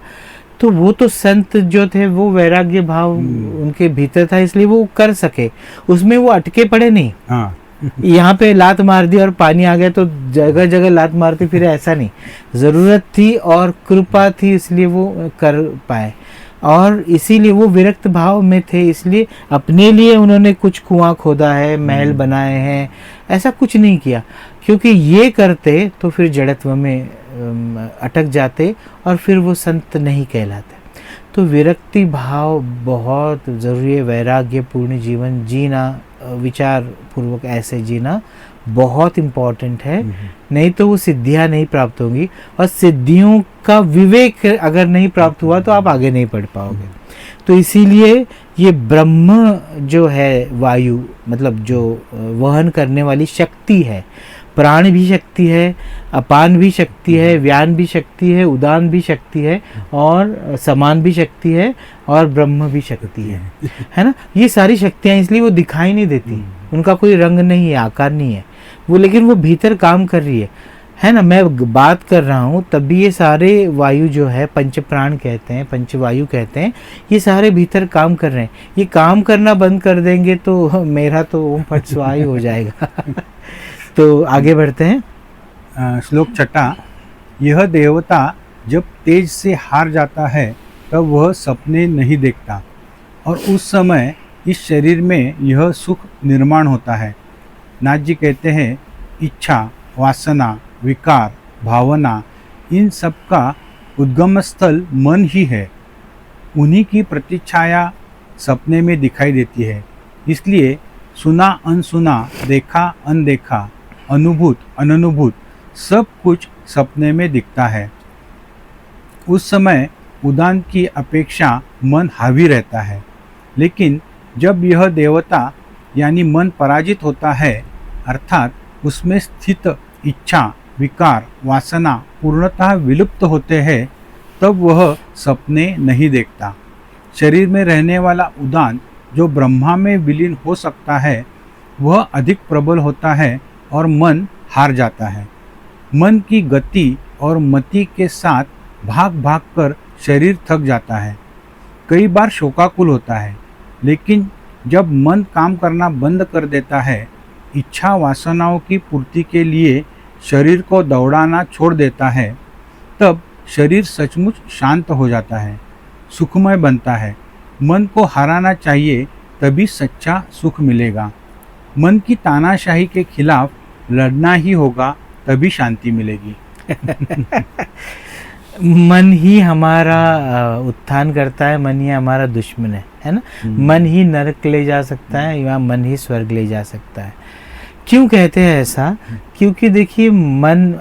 तो वो तो संत जो थे वो वैराग्य भाव उनके भीतर था, इसलिए वो कर सके, उसमें वो अटके पड़े नहीं। हाँ। यहाँ पे लात मार दी और पानी आ गया तो जगह जगह लात मारते फिर, ऐसा नहीं। जरूरत थी और कृपा थी, इसलिए वो कर पाए। और इसीलिए वो विरक्त भाव में थे, इसलिए अपने लिए उन्होंने कुछ कुआं खोदा है, महल बनाए हैं, ऐसा कुछ नहीं किया। क्योंकि ये करते तो फिर जड़त्व में अटक जाते और फिर वो संत नहीं कहलाते। तो विरक्ति भाव बहुत ज़रूरी है। वैराग्य पूर्ण जीवन जीना, विचार पूर्वक ऐसे जीना बहुत इम्पॉर्टेंट है, नहीं तो वो सिद्धियां नहीं प्राप्त होंगी। और सिद्धियों का विवेक अगर नहीं प्राप्त हुआ तो आप आगे नहीं बढ़ पाओगे। तो इसीलिए ये ब्रह्म जो है, वायु मतलब जो वहन करने वाली शक्ति है, प्राण भी शक्ति है, अपान भी शक्ति है, व्यान भी शक्ति है, उदान भी शक्ति है, और समान भी शक्ति है, और ब्रह्म भी शक्ति है ना। ये सारी शक्तियाँ इसलिए वो दिखाई नहीं देती, उनका कोई रंग नहीं है, आकार नहीं है वो, लेकिन वो भीतर काम कर रही है ना। मैं बात कर रहा हूँ तब भी ये सारे वायु जो है, पंच प्राण कहते हैं, पंच वायु कहते हैं, ये सारे भीतर काम कर रहे हैं। ये काम करना बंद कर देंगे तो मेरा तो ओम फट स्वाहा हो जाएगा। तो आगे बढ़ते हैं। श्लोक 6। यह देवता जब तेज से हार जाता है तब वह सपने नहीं देखता, और उस समय इस शरीर में यह सुख निर्माण होता है। नाथ जी कहते हैं, इच्छा, वासना, विकार, भावना, इन सब का उद्गम स्थल मन ही है। उन्हीं की प्रतिच्छाया सपने में दिखाई देती है। इसलिए सुना अनसुना, देखा अनदेखा, अनुभूत अननुभूत सब कुछ सपने में दिखता है। उस समय उदान की अपेक्षा मन हावी रहता है। लेकिन जब यह देवता यानी मन पराजित होता है, अर्थात उसमें स्थित इच्छा, विकार, वासना पूर्णतः विलुप्त होते हैं, तब वह सपने नहीं देखता। शरीर में रहने वाला उदान जो ब्रह्मा में विलीन हो सकता है, वह अधिक प्रबल होता है और मन हार जाता है। मन की गति और मति के साथ भाग भाग कर शरीर थक जाता है, कई बार शोकाकुल होता है। लेकिन जब मन काम करना बंद कर देता है, इच्छा वासनाओं की पूर्ति के लिए शरीर को दौड़ाना छोड़ देता है, तब शरीर सचमुच शांत हो जाता है, सुखमय बनता है। मन को हराना चाहिए, तभी सच्चा सुख मिलेगा। मन की तानाशाही के खिलाफ लड़ना ही होगा, तभी शांति मिलेगी। मन ही हमारा उत्थान करता है, मन ही हमारा दुश्मन है ना। मन ही नरक ले जा सकता है या मन ही स्वर्ग ले जा सकता है। क्यों कहते हैं ऐसा? क्योंकि देखिए मन,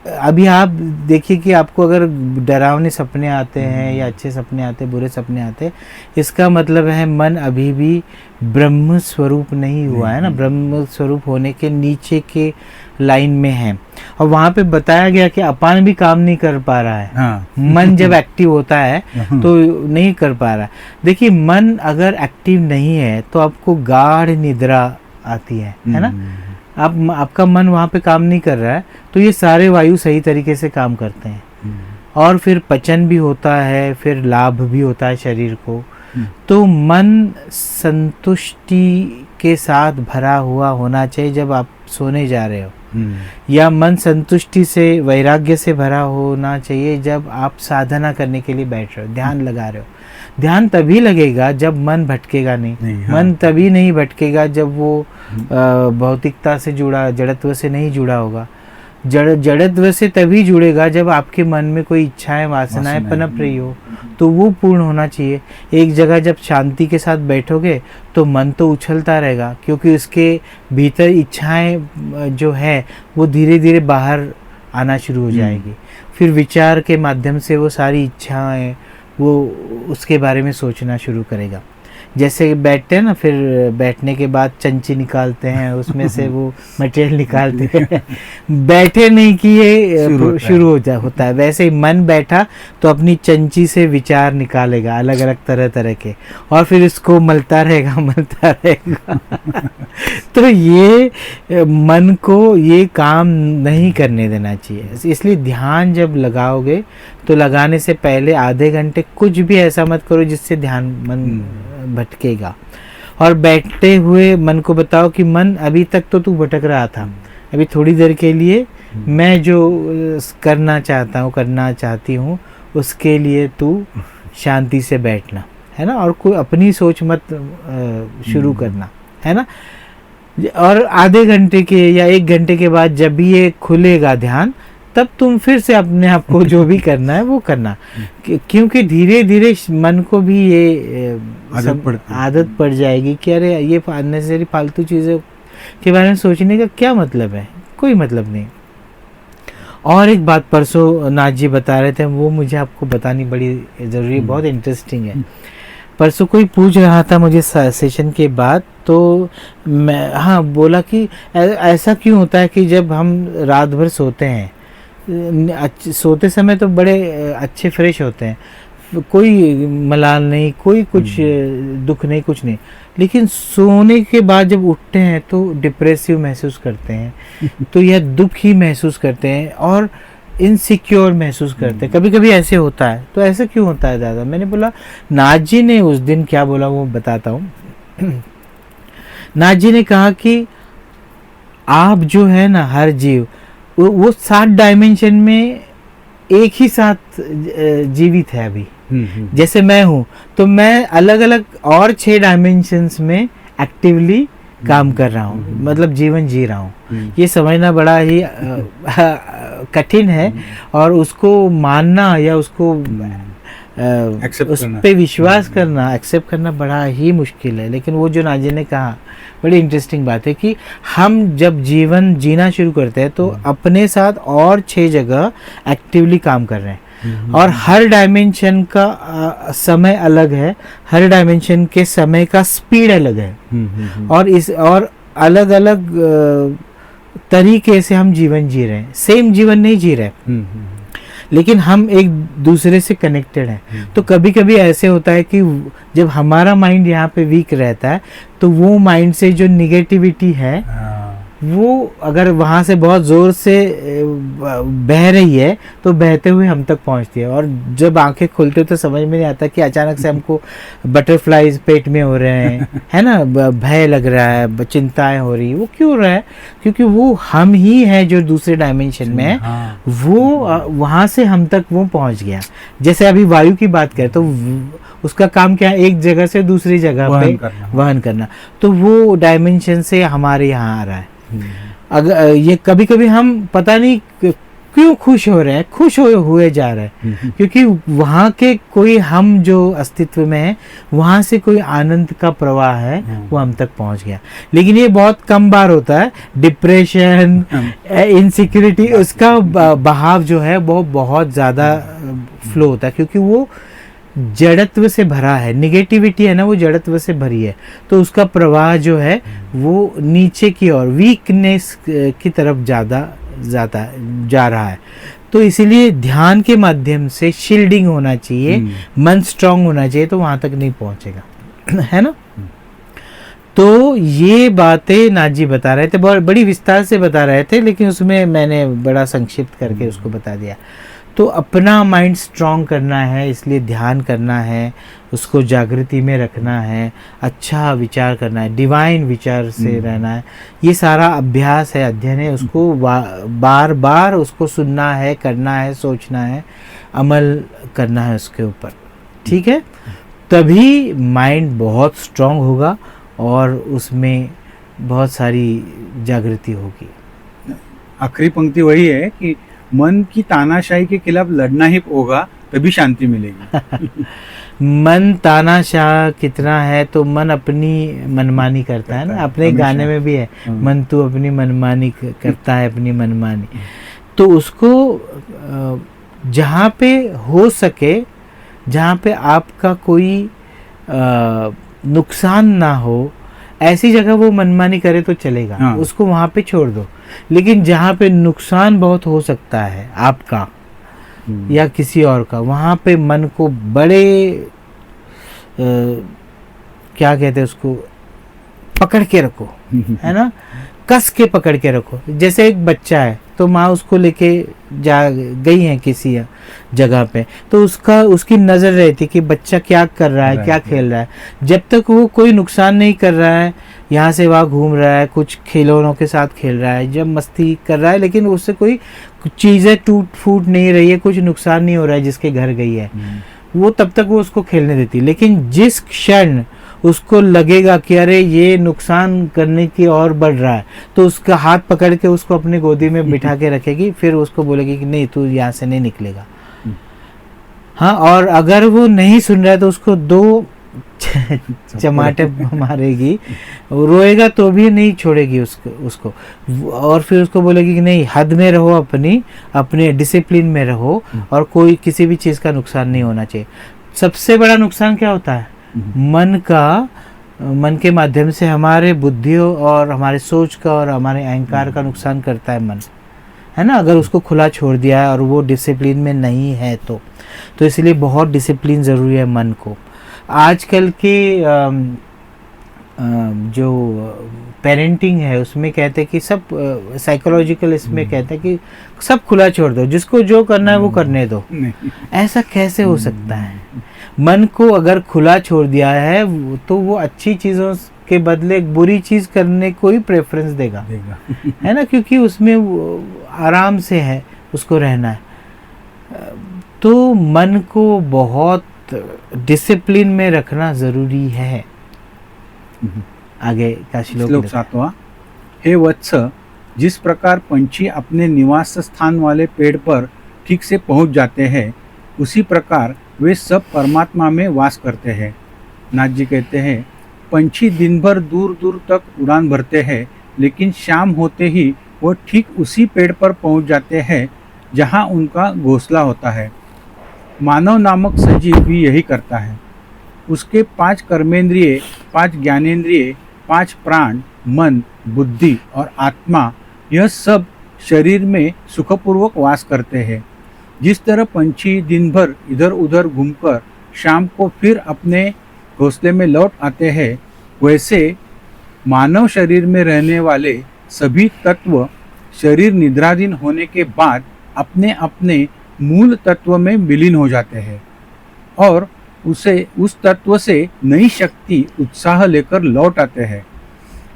अभी आप देखिए कि आपको अगर डरावने सपने आते हैं या अच्छे सपने आते हैं, बुरे सपने आते हैं, इसका मतलब है मन अभी भी ब्रह्म स्वरूप नहीं हुआ है ना, ब्रह्म स्वरूप होने के नीचे के लाइन में है। और वहाँ पे बताया गया कि अपान भी काम नहीं कर पा रहा है। हाँ। मन जब एक्टिव होता है तो नहीं कर पा रहा। देखिए मन अगर एक्टिव नहीं है तो आपको गाढ़ निद्रा आती है ना। आपका मन वहाँ पे काम नहीं कर रहा है तो ये सारे वायु सही तरीके से काम करते हैं और फिर पचन भी होता है, फिर लाभ भी होता है शरीर को। तो मन संतुष्टि के साथ भरा हुआ होना चाहिए जब आप सोने जा रहे हो। या मन संतुष्टि से, वैराग्य से भरा होना चाहिए जब आप साधना करने के लिए बैठ रहे हो, ध्यान लगा रहे हो। ध्यान तभी लगेगा जब मन भटकेगा नहीं। हाँ। मन तभी नहीं भटकेगा जब वो भौतिकता से जुड़ा, जड़त्व से नहीं जुड़ा होगा। जड़त्व से तभी जुड़ेगा जब आपके मन में कोई इच्छाएं, वासनाएं पनप रही हो, तो वो पूर्ण होना चाहिए। एक जगह जब शांति के साथ बैठोगे तो मन तो उछलता रहेगा, क्योंकि उसके भीतर इच्छाएं जो है वो धीरे धीरे बाहर आना शुरू हो जाएगी। फिर विचार के माध्यम से वो सारी इच्छाएं, वो उसके बारे में सोचना शुरू करेगा। जैसे बैठते हैं ना, फिर बैठने के बाद चंची निकालते हैं, उसमें से वो मटेरियल निकालते हैं। बैठे नहीं कि ये शुरू होता है। वैसे ही मन बैठा तो अपनी चंची से विचार निकालेगा अलग अलग तरह तरह के, और फिर इसको मलता रहेगा। तो ये मन को ये काम नहीं करने देना चाहिए। इसलिए ध्यान जब लगाओगे तो लगाने से पहले आधे घंटे कुछ भी ऐसा मत करो जिससे ध्यान मन भटकेगा। और बैठते हुए मन को बताओ कि मन, अभी तक तो तू भटक रहा था, अभी थोड़ी देर के लिए मैं जो करना चाहती हूँ उसके लिए तू शांति से बैठना, है ना। और कोई अपनी सोच मत शुरू करना, है ना। और आधे घंटे के या 1 घंटे के बाद जब भी ये खुलेगा ध्यान, तब तुम फिर से अपने आप को जो भी करना है वो करना। क्योंकि धीरे धीरे मन को भी ये आदत पड़ जाएगी कि अरे ये अननेसेसरी फालतू चीज़ों के बारे में सोचने का क्या मतलब है, कोई मतलब नहीं। और एक बात परसों नाथ जी बता रहे थे, वो मुझे आपको बतानी बड़ी ज़रूरी है, बहुत इंटरेस्टिंग है। परसों कोई पूछ रहा था मुझे सेशन के बाद, तो मैं बोला कि ऐसा क्यों होता है कि जब हम रात भर सोते हैं, सोते समय तो बड़े अच्छे फ्रेश होते हैं, कोई मलाल नहीं, कोई कुछ दुख नहीं, कुछ नहीं, लेकिन सोने के बाद जब उठते हैं तो डिप्रेसिव महसूस करते हैं, तो यह दुख ही महसूस करते हैं और इनसिक्योर महसूस करते हैं। कभी कभी ऐसे होता है। तो ऐसा क्यों होता है दादा? मैंने बोला, नाथ जी ने उस दिन क्या बोला वो बताता हूँ। नाथ जी ने कहा कि आप जो है ना, हर जीव वो 7 डायमेंशन में एक ही साथ जीवित है अभी। जैसे मैं हूँ तो मैं अलग अलग और 6 डायमेंशंस में एक्टिवली काम कर रहा हूँ, मतलब जीवन जी रहा हूँ। ये समझना बड़ा ही कठिन है, और उसको मानना या उसको उस पे विश्वास करना, एक्सेप्ट करना बड़ा ही मुश्किल है। लेकिन वो जो नाजी ने कहा, बड़ी इंटरेस्टिंग बात है कि हम जब जीवन जीना शुरू करते हैं तो अपने साथ और 6 जगह एक्टिवली काम कर रहे हैं, और हर डायमेंशन का समय अलग है, हर डायमेंशन के समय का स्पीड अलग है, और अलग अलग तरीके से हम जीवन जी रहे हैं। सेम जीवन नहीं जी रहे, लेकिन हम एक दूसरे से कनेक्टेड हैं। तो कभी कभी ऐसे होता है कि जब हमारा माइंड यहाँ पे वीक रहता है, तो वो माइंड से जो निगेटिविटी है वो अगर वहाँ से बहुत ज़ोर से बह रही है तो बहते हुए हम तक पहुँचती है, और जब आंखें खुलते हो तो समझ में नहीं आता कि अचानक से हमको बटरफ्लाइज पेट में हो रहे हैं, है ना, भय लग रहा है, चिंताएं हो रही है। वो क्यों हो रहा है? क्योंकि वो हम ही है जो दूसरे डायमेंशन में है, वो वहाँ से हम तक वो पहुँच गया। जैसे अभी वायु की बात करें तो उसका काम क्या है? एक जगह से दूसरी जगह पे वहन करना। तो वो डायमेंशन से हमारे यहाँ आ रहा है। अगर ये कभी कभी हम पता नहीं क्यों खुश हो रहे हैं, खुश हुए जा रहे हैं, क्योंकि वहाँ के कोई हम जो अस्तित्व में है, वहाँ से कोई आनंद का प्रवाह है, वो हम तक पहुँच गया। लेकिन ये बहुत कम बार होता है। डिप्रेशन, इनसिक्योरिटी, उसका बहाव जो है वो बहुत ज़्यादा फ्लो होता है, क्योंकि वो जड़त्व से भरा है। निगेटिविटी है ना, वो जड़त्व से भरी है, तो उसका प्रवाह जो है वो नीचे की ओर, वीकनेस की तरफ ज़्यादा जा रहा है। तो इसीलिए ध्यान के माध्यम से शील्डिंग होना चाहिए, मन स्ट्रांग होना चाहिए, तो वहाँ तक नहीं पहुँचेगा, है ना। तो ये बातें नाथ जी बता रहे थे, बहुत बड़ी विस्तार से बता रहे थे, लेकिन उसमें मैंने बड़ा संक्षिप्त करके उसको बता दिया। तो अपना माइंड स्ट्रॉन्ग करना है, इसलिए ध्यान करना है, उसको जागृति में रखना है, अच्छा विचार करना है, डिवाइन विचार से रहना है। ये सारा अभ्यास है, अध्ययन है, उसको बार बार उसको सुनना है, करना है, सोचना है, अमल करना है उसके ऊपर। ठीक है, तभी माइंड बहुत स्ट्रॉन्ग होगा और उसमें बहुत सारी जागृति होगी। आखिरी पंक्ति वही है कि मन की तानाशाही के खिलाफ लड़ना ही होगा, तभी शांति मिलेगी। मन तानाशाह कितना है, तो मन अपनी मनमानी करता है ना, अपने गाने में भी है, मन तू अपनी मनमानी करता है, अपनी मनमानी। तो उसको जहाँ पे हो सके, जहाँ पे आपका कोई नुकसान ना हो, ऐसी जगह वो मनमानी करे तो चलेगा। हाँ। उसको वहाँ पे छोड़ दो। लेकिन जहाँ पे नुकसान बहुत हो सकता है आपका या किसी और का, वहाँ पे मन को बड़े क्या कहते हैं उसको, पकड़ के रखो, है ना, कस के पकड़ के रखो। जैसे एक बच्चा है तो माँ उसको लेके जा गई है किसी जगह पे, तो उसकी नज़र रहती कि बच्चा क्या कर रहा है, क्या खेल रहा है। जब तक वो कोई नुकसान नहीं कर रहा है, यहाँ से वहाँ घूम रहा है, कुछ खिलौनों के साथ खेल रहा है, जब मस्ती कर रहा है, लेकिन उससे कोई चीज़ें टूट फूट नहीं रही है, कुछ नुकसान नहीं हो रहा है जिसके घर गई है, वो तब तक वो उसको खेलने देती। लेकिन जिस क्षण उसको लगेगा कि अरे ये नुकसान करने की और बढ़ रहा है, तो उसका हाथ पकड़ के उसको अपनी गोदी में बिठा के रखेगी, फिर उसको बोलेगी कि नहीं, तू यहाँ से नहीं निकलेगा। हाँ, और अगर वो नहीं सुन रहा है तो उसको 2 चमाटे मारेगी, रोएगा तो भी नहीं छोड़ेगी उसको, और फिर उसको बोलेगी कि नहीं, हद में रहो, अपने डिसिप्लिन में रहो, और कोई किसी भी चीज़ का नुकसान नहीं होना चाहिए। सबसे बड़ा नुकसान क्या होता है? मन के माध्यम से हमारे बुद्धियों और हमारे सोच का और हमारे अहंकार का नुकसान करता है मन, है ना, अगर उसको खुला छोड़ दिया है और वो डिसिप्लिन में नहीं है तो इसलिए बहुत डिसिप्लिन ज़रूरी है मन को। आजकल के जो पेरेंटिंग है उसमें कहते हैं कि सब साइकोलॉजिकल, इसमें कहते हैं कि सब खुला छोड़ दो, जिसको जो करना है वो करने दो। ऐसा कैसे हो सकता है? मन को अगर खुला छोड़ दिया है तो वो अच्छी चीज़ों के बदले बुरी चीज़ करने को ही प्रेफरेंस देगा। है ना, क्योंकि उसमें आराम से है, उसको रहना है। तो मन को बहुत डिसिप्लिन में रखना ज़रूरी है। आगे का श्लोक 7वां। हे वत्स, जिस प्रकार पंछी अपने निवास स्थान वाले पेड़ पर ठीक से पहुंच जाते हैं, उसी प्रकार वे सब परमात्मा में वास करते हैं। नाथ जी कहते हैं, पंछी दिन भर दूर दूर तक उड़ान भरते हैं, लेकिन शाम होते ही वो ठीक उसी पेड़ पर पहुंच जाते हैं जहां उनका घोंसला होता है। मानव नामक सजीव भी यही करता है। उसके 5 कर्मेंद्रिय, 5 ज्ञानेंद्रिय, 5 प्राण, मन, बुद्धि और आत्मा, यह सब शरीर में सुखपूर्वक वास करते हैं। जिस तरह पंछी दिन भर इधर उधर घूमकर शाम को फिर अपने घोंसले में लौट आते हैं, वैसे मानव शरीर में रहने वाले सभी तत्व शरीर निद्राधीन होने के बाद अपने अपने मूल तत्व में विलीन हो जाते हैं और उस तत्व से नई शक्ति, उत्साह लेकर लौट आते हैं।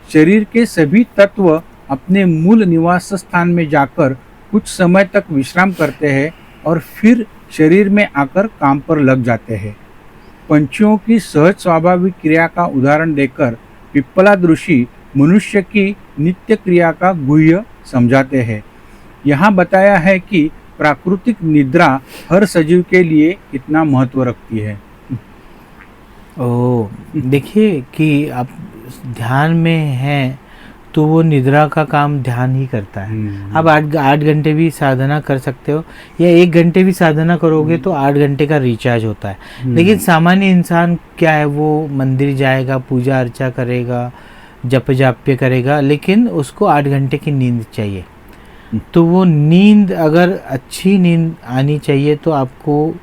शरीर के सभी तत्व अपने मूल निवास स्थान में जाकर कुछ समय तक विश्राम करते हैं और फिर शरीर में आकर काम पर लग जाते हैं। पंछियों की सहज स्वाभाविक क्रिया का उदाहरण देकर पिप्पलाद ऋषि मनुष्य की नित्य क्रिया का गुह्य समझाते हैं। यहाँ बताया है कि प्राकृतिक निद्रा हर सजीव के लिए कितना महत्व रखती है। देखिए कि आप ध्यान में हैं तो वो निद्रा का काम ध्यान ही करता है। आप 8 घंटे भी साधना कर सकते हो या 1 घंटे भी साधना करोगे तो 8 घंटे का रिचार्ज होता है। लेकिन सामान्य इंसान क्या है, वो मंदिर जाएगा, पूजा अर्चा करेगा, जप जाप्य करेगा, लेकिन उसको 8 घंटे की नींद चाहिए। तो वो नींद, अगर अच्छी नींद आनी चाहिए तो आपको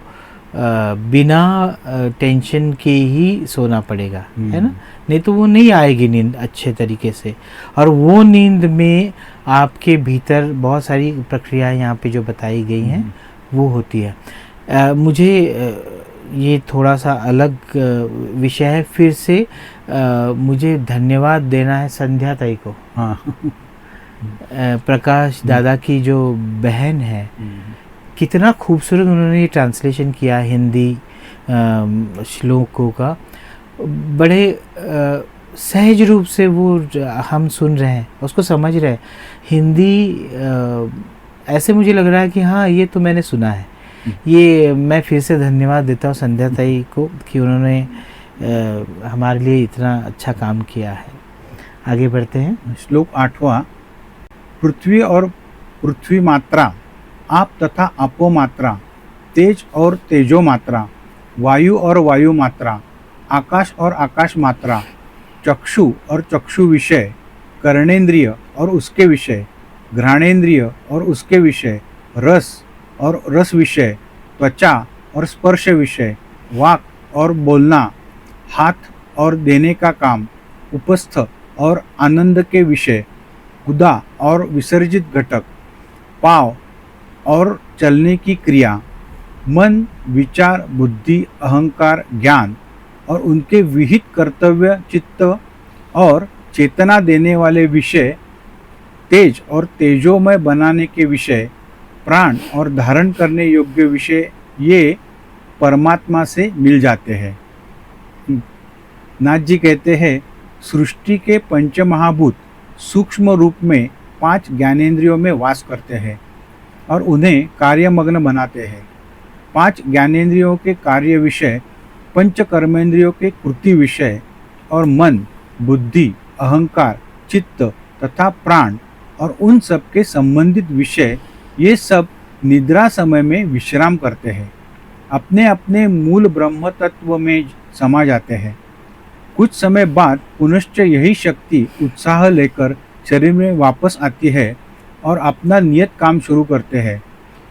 बिना टेंशन के ही सोना पड़ेगा, है ना, नहीं तो वो नहीं आएगी नींद अच्छे तरीके से। और वो नींद में आपके भीतर बहुत सारी प्रक्रियाएं यहाँ पे जो बताई गई हैं वो होती है। मुझे ये थोड़ा सा अलग विषय है, फिर से मुझे धन्यवाद देना है संध्या ताई को। हाँ। प्रकाश दादा की जो बहन है, कितना खूबसूरत उन्होंने ये ट्रांसलेशन किया हिंदी श्लोकों का, बड़े सहज रूप से वो हम सुन रहे हैं, उसको समझ रहे हैं। हिंदी ऐसे मुझे लग रहा है कि हाँ ये तो मैंने सुना है। ये मैं फिर से धन्यवाद देता हूँ संध्या ताई को कि उन्होंने हमारे लिए इतना अच्छा काम किया है। आगे बढ़ते हैं। श्लोक 8वां। पृथ्वी और पृथ्वी मात्रा, आप तथा अपो मात्रा, तेज और तेजो मात्रा, वायु और वायु मात्रा, आकाश और आकाश मात्रा, चक्षु और चक्षु विषय, कर्णेंद्रिय और उसके विषय, घ्राणेंद्रिय और उसके विषय, रस और रस विषय, त्वचा और स्पर्श विषय, वाक और बोलना, हाथ और देने का काम, उपस्थ और आनंद के विषय, गुदा और विसर्जित घटक, पाव और चलने की क्रिया, मन, विचार, बुद्धि, अहंकार, ज्ञान और उनके विहित कर्तव्य, चित्त और चेतना देने वाले विषय, तेज और तेजोमय बनाने के विषय, प्राण और धारण करने योग्य विषय, ये परमात्मा से मिल जाते हैं। नाथ जी कहते हैं, सृष्टि के पंचमहाभूत सूक्ष्म रूप में 5 ज्ञानेंद्रियों में वास करते हैं और उन्हें कार्यमग्न बनाते हैं। 5 ज्ञानेंद्रियों के कार्य विषय, पंच कर्मेंद्रियों के कृति विषय और मन, बुद्धि, अहंकार, चित्त तथा प्राण और उन सब के संबंधित विषय, ये सब निद्रा समय में विश्राम करते हैं, अपने अपने मूल ब्रह्म तत्व में समा जाते हैं। कुछ समय बाद पुनश्च यही शक्ति उत्साह लेकर शरीर में वापस आती है और अपना नियत काम शुरू करते हैं।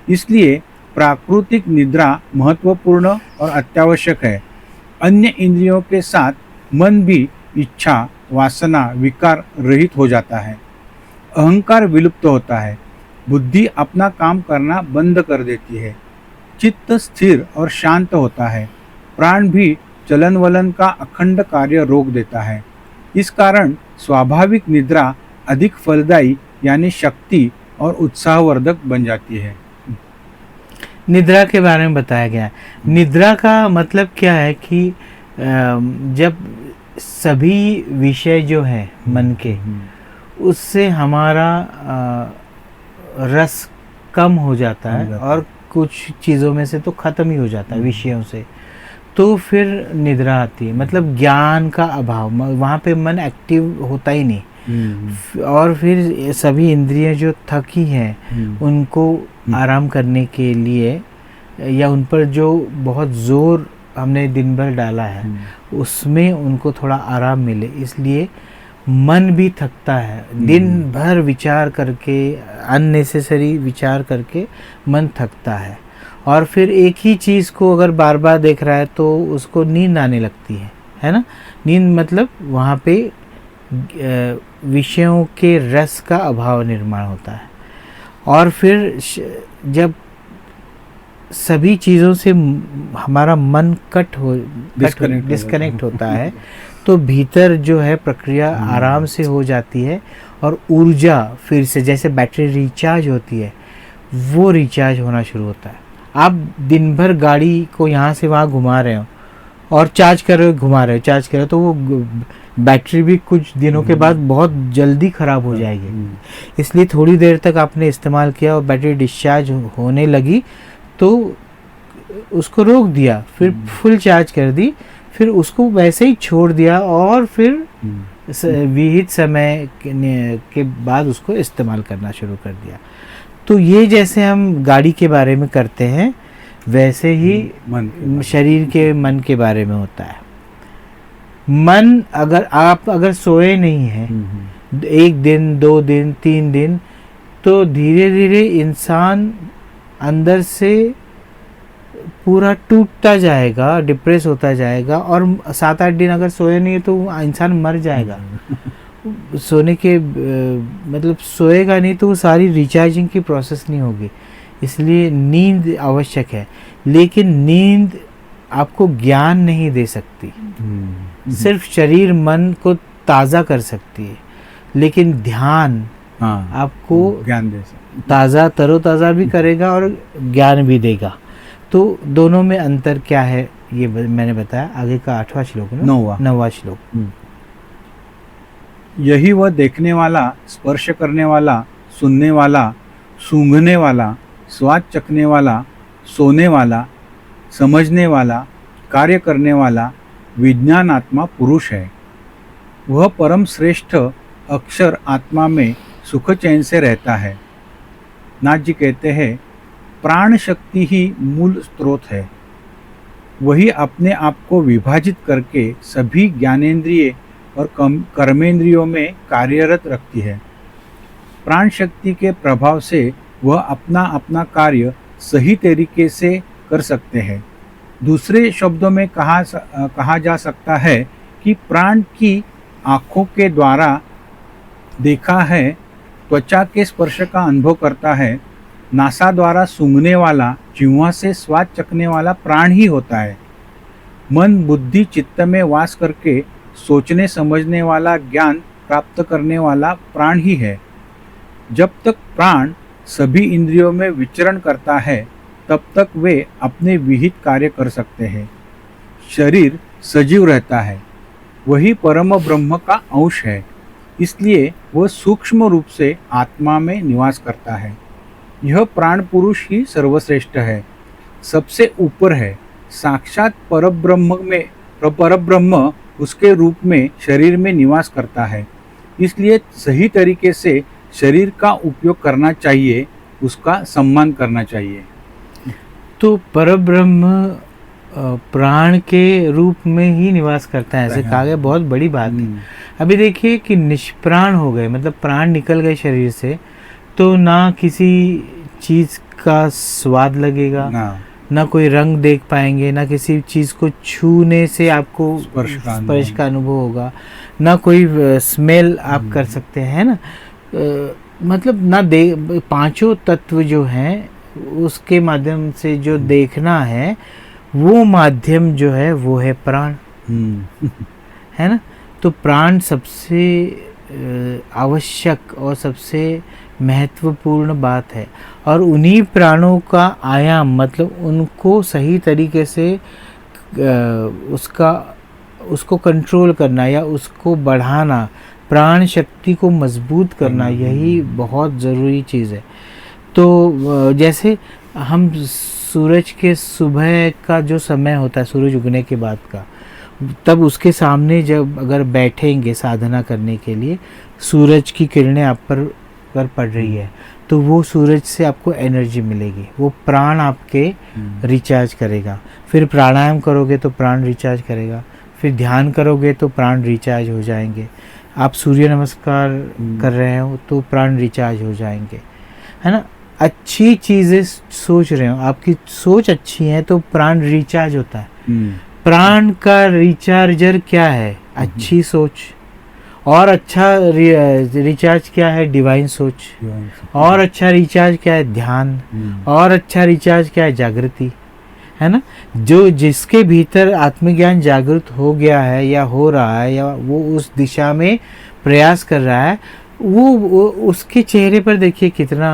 इसलिए प्राकृतिक निद्रा महत्वपूर्ण और अत्यावश्यक है। अन्य इंद्रियों के साथ मन भी इच्छा, वासना, विकार रहित हो जाता है। अहंकार विलुप्त होता है। बुद्धि अपना काम करना बंद कर देती है। चित्त स्थिर और शांत होता है। प्राण भी चलन वलन का अखंड कार्य रोक देता है। इस कारण स्वाभाविक निद्रा अधिक फलदायी यानी शक्ति और उत्साहवर्धक बन जाती है। निद्रा के बारे में बताया गया है। निद्रा का मतलब क्या है कि जब सभी विषय जो है मन के, उससे हमारा रस कम हो जाता है और कुछ चीज़ों में से तो ख़त्म ही हो जाता है विषयों से, तो फिर निद्रा आती है। मतलब ज्ञान का अभाव, वहाँ पे मन एक्टिव होता ही नहीं और फिर सभी इंद्रियां जो थकी हैं उनको आराम करने के लिए या उन पर जो बहुत ज़ोर हमने दिन भर डाला है उसमें उनको थोड़ा आराम मिले, इसलिए मन भी थकता है। दिन भर विचार करके, अननेसेसरी विचार करके मन थकता है और फिर एक ही चीज़ को अगर बार बार देख रहा है तो उसको नींद आने लगती है ना। नींद मतलब वहाँ पे विषयों के रस का अभाव निर्माण होता है और फिर जब सभी चीज़ों से हमारा मन डिस्कनेक्ट होता है तो भीतर जो है प्रक्रिया आराम से हो जाती है और ऊर्जा फिर से, जैसे बैटरी रिचार्ज होती है, वो रिचार्ज होना शुरू होता है। आप दिन भर गाड़ी को यहाँ से वहाँ घुमा रहे हो और चार्ज कर रहे हो, घुमा रहे हो, चार्ज कर रहे हो, तो वो बैटरी भी कुछ दिनों के बाद बहुत जल्दी ख़राब हो जाएगी। इसलिए थोड़ी देर तक आपने इस्तेमाल किया और बैटरी डिस्चार्ज होने लगी तो उसको रोक दिया, फिर फुल चार्ज कर दी, फिर उसको वैसे ही छोड़ दिया और फिर विहित समय के बाद उसको इस्तेमाल करना शुरू कर दिया। तो ये जैसे हम गाड़ी के बारे में करते हैं वैसे ही शरीर के मन के बारे में होता है। मन अगर सोए नहीं है 1 दिन, 2 दिन, 3 दिन, तो धीरे धीरे इंसान अंदर से पूरा टूटता जाएगा, डिप्रेस होता जाएगा और 7-8 दिन अगर सोए नहीं है तो इंसान मर जाएगा। सोने के मतलब सोएगा नहीं तो वो सारी रिचार्जिंग की प्रोसेस नहीं होगी। इसलिए नींद आवश्यक है, लेकिन नींद आपको ज्ञान नहीं दे सकती। सिर्फ शरीर मन को ताज़ा कर सकती है, लेकिन ध्यान हाँ, आपको ज्ञान दे सकते। ताज़ा तरोताज़ा भी करेगा और ज्ञान भी देगा। तो दोनों में अंतर क्या है ये मैंने बताया। आगे का 8वां श्लोक ना, 9वां श्लोक। यही वह देखने वाला, स्पर्श करने वाला, सुनने वाला, सूंघने वाला, स्वाद चखने वाला, सोने वाला, समझने वाला, कार्य करने वाला विज्ञानात्मा पुरुष है। वह परम श्रेष्ठ अक्षर आत्मा में सुख चैन से रहता है। नाथ जी कहते हैं, प्राण शक्ति ही मूल स्रोत है। वही अपने आप को विभाजित करके सभी ज्ञानेंद्रिय और कर्मेंद्रियों में कार्यरत रखती है। प्राण शक्ति के प्रभाव से वह अपना अपना कार्य सही तरीके से कर सकते हैं। दूसरे शब्दों में कहा जा सकता है कि प्राण की आँखों के द्वारा देखा है, त्वचा के स्पर्श का अनुभव करता है, नासा द्वारा सूंघने वाला, जिह्वा से स्वाद चखने वाला प्राण ही होता है। मन बुद्धि चित्त में वास करके सोचने समझने वाला, ज्ञान प्राप्त करने वाला प्राण ही है। जब तक प्राण सभी इंद्रियों में विचरण करता है, तब तक वे अपने विहित कार्य कर सकते हैं। शरीर सजीव रहता है, वही परम ब्रह्म का अंश है, इसलिए वह सूक्ष्म रूप से आत्मा में निवास करता है। यह प्राण पुरुष ही सर्वश्रेष्ठ है, सबसे ऊपर है। साक्षात परब्रह्म उसके रूप में शरीर में निवास करता है, इसलिए सही तरीके से शरीर का उपयोग करना चाहिए, उसका सम्मान करना चाहिए। तो परब्रह्म प्राण के रूप में ही निवास करता है, ऐसे कहा गया। बहुत बड़ी बात है। अभी देखिए कि निष्प्राण हो गए, मतलब प्राण निकल गए शरीर से, तो ना किसी चीज़ का स्वाद लगेगा, ना कोई रंग देख पाएंगे, ना किसी चीज़ को छूने से आपको स्पर्श का अनुभव होगा, ना कोई स्मेल आप कर सकते हैं ना, मतलब ना पांचों तत्व जो हैं उसके माध्यम से जो देखना है, वो माध्यम जो है वो है प्राण, है ना। तो प्राण सबसे आवश्यक और सबसे महत्वपूर्ण बात है, और उन्हीं प्राणों का आयाम, मतलब उनको सही तरीके से उसको कंट्रोल करना या उसको बढ़ाना, प्राण शक्ति को मजबूत करना, यही बहुत ज़रूरी चीज़ है। तो जैसे हम सूरज के सुबह का जो समय होता है, सूरज उगने के बाद का, तब उसके सामने जब अगर बैठेंगे साधना करने के लिए, सूरज की किरणें आप पर पड़ रही है, तो वो सूरज से आपको एनर्जी मिलेगी, वो प्राण आपके रिचार्ज करेगा। फिर प्राणायाम करोगे तो प्राण रिचार्ज करेगा, फिर ध्यान करोगे तो प्राण रिचार्ज हो जाएंगे, आप सूर्य नमस्कार कर रहे हो तो प्राण रिचार्ज हो जाएंगे, है ना। अच्छी चीज़ें सोच रहे हो, आपकी सोच अच्छी है तो प्राण रिचार्ज होता है। प्राण का रिचार्जर क्या है? अच्छी सोच। और अच्छा रिचार्ज क्या है? डिवाइन सोच। और अच्छा रिचार्ज क्या है? ध्यान। और अच्छा रिचार्ज क्या है? जागृति, है ना। जो जिसके भीतर आत्मज्ञान जागृत हो गया है या हो रहा है, या वो उस दिशा में प्रयास कर रहा है, वो उसके चेहरे पर देखिए कितना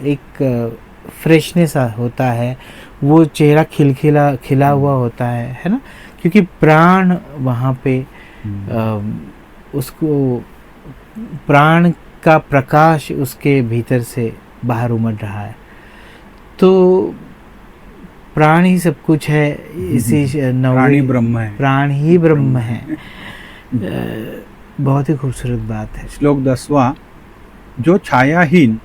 एक फ्रेशनेस होता है, वो चेहरा खिला हुआ होता है ना, क्योंकि प्राण वहाँ पे उसको प्राण का प्रकाश उसके भीतर से बाहर उमड़ रहा है। तो प्राण ही सब कुछ है। इसी प्राण ही ब्रह्म है, प्राण ही ब्रह्म है। बहुत ही खूबसूरत बात है। श्लोक 10वां, जो छायाहीन,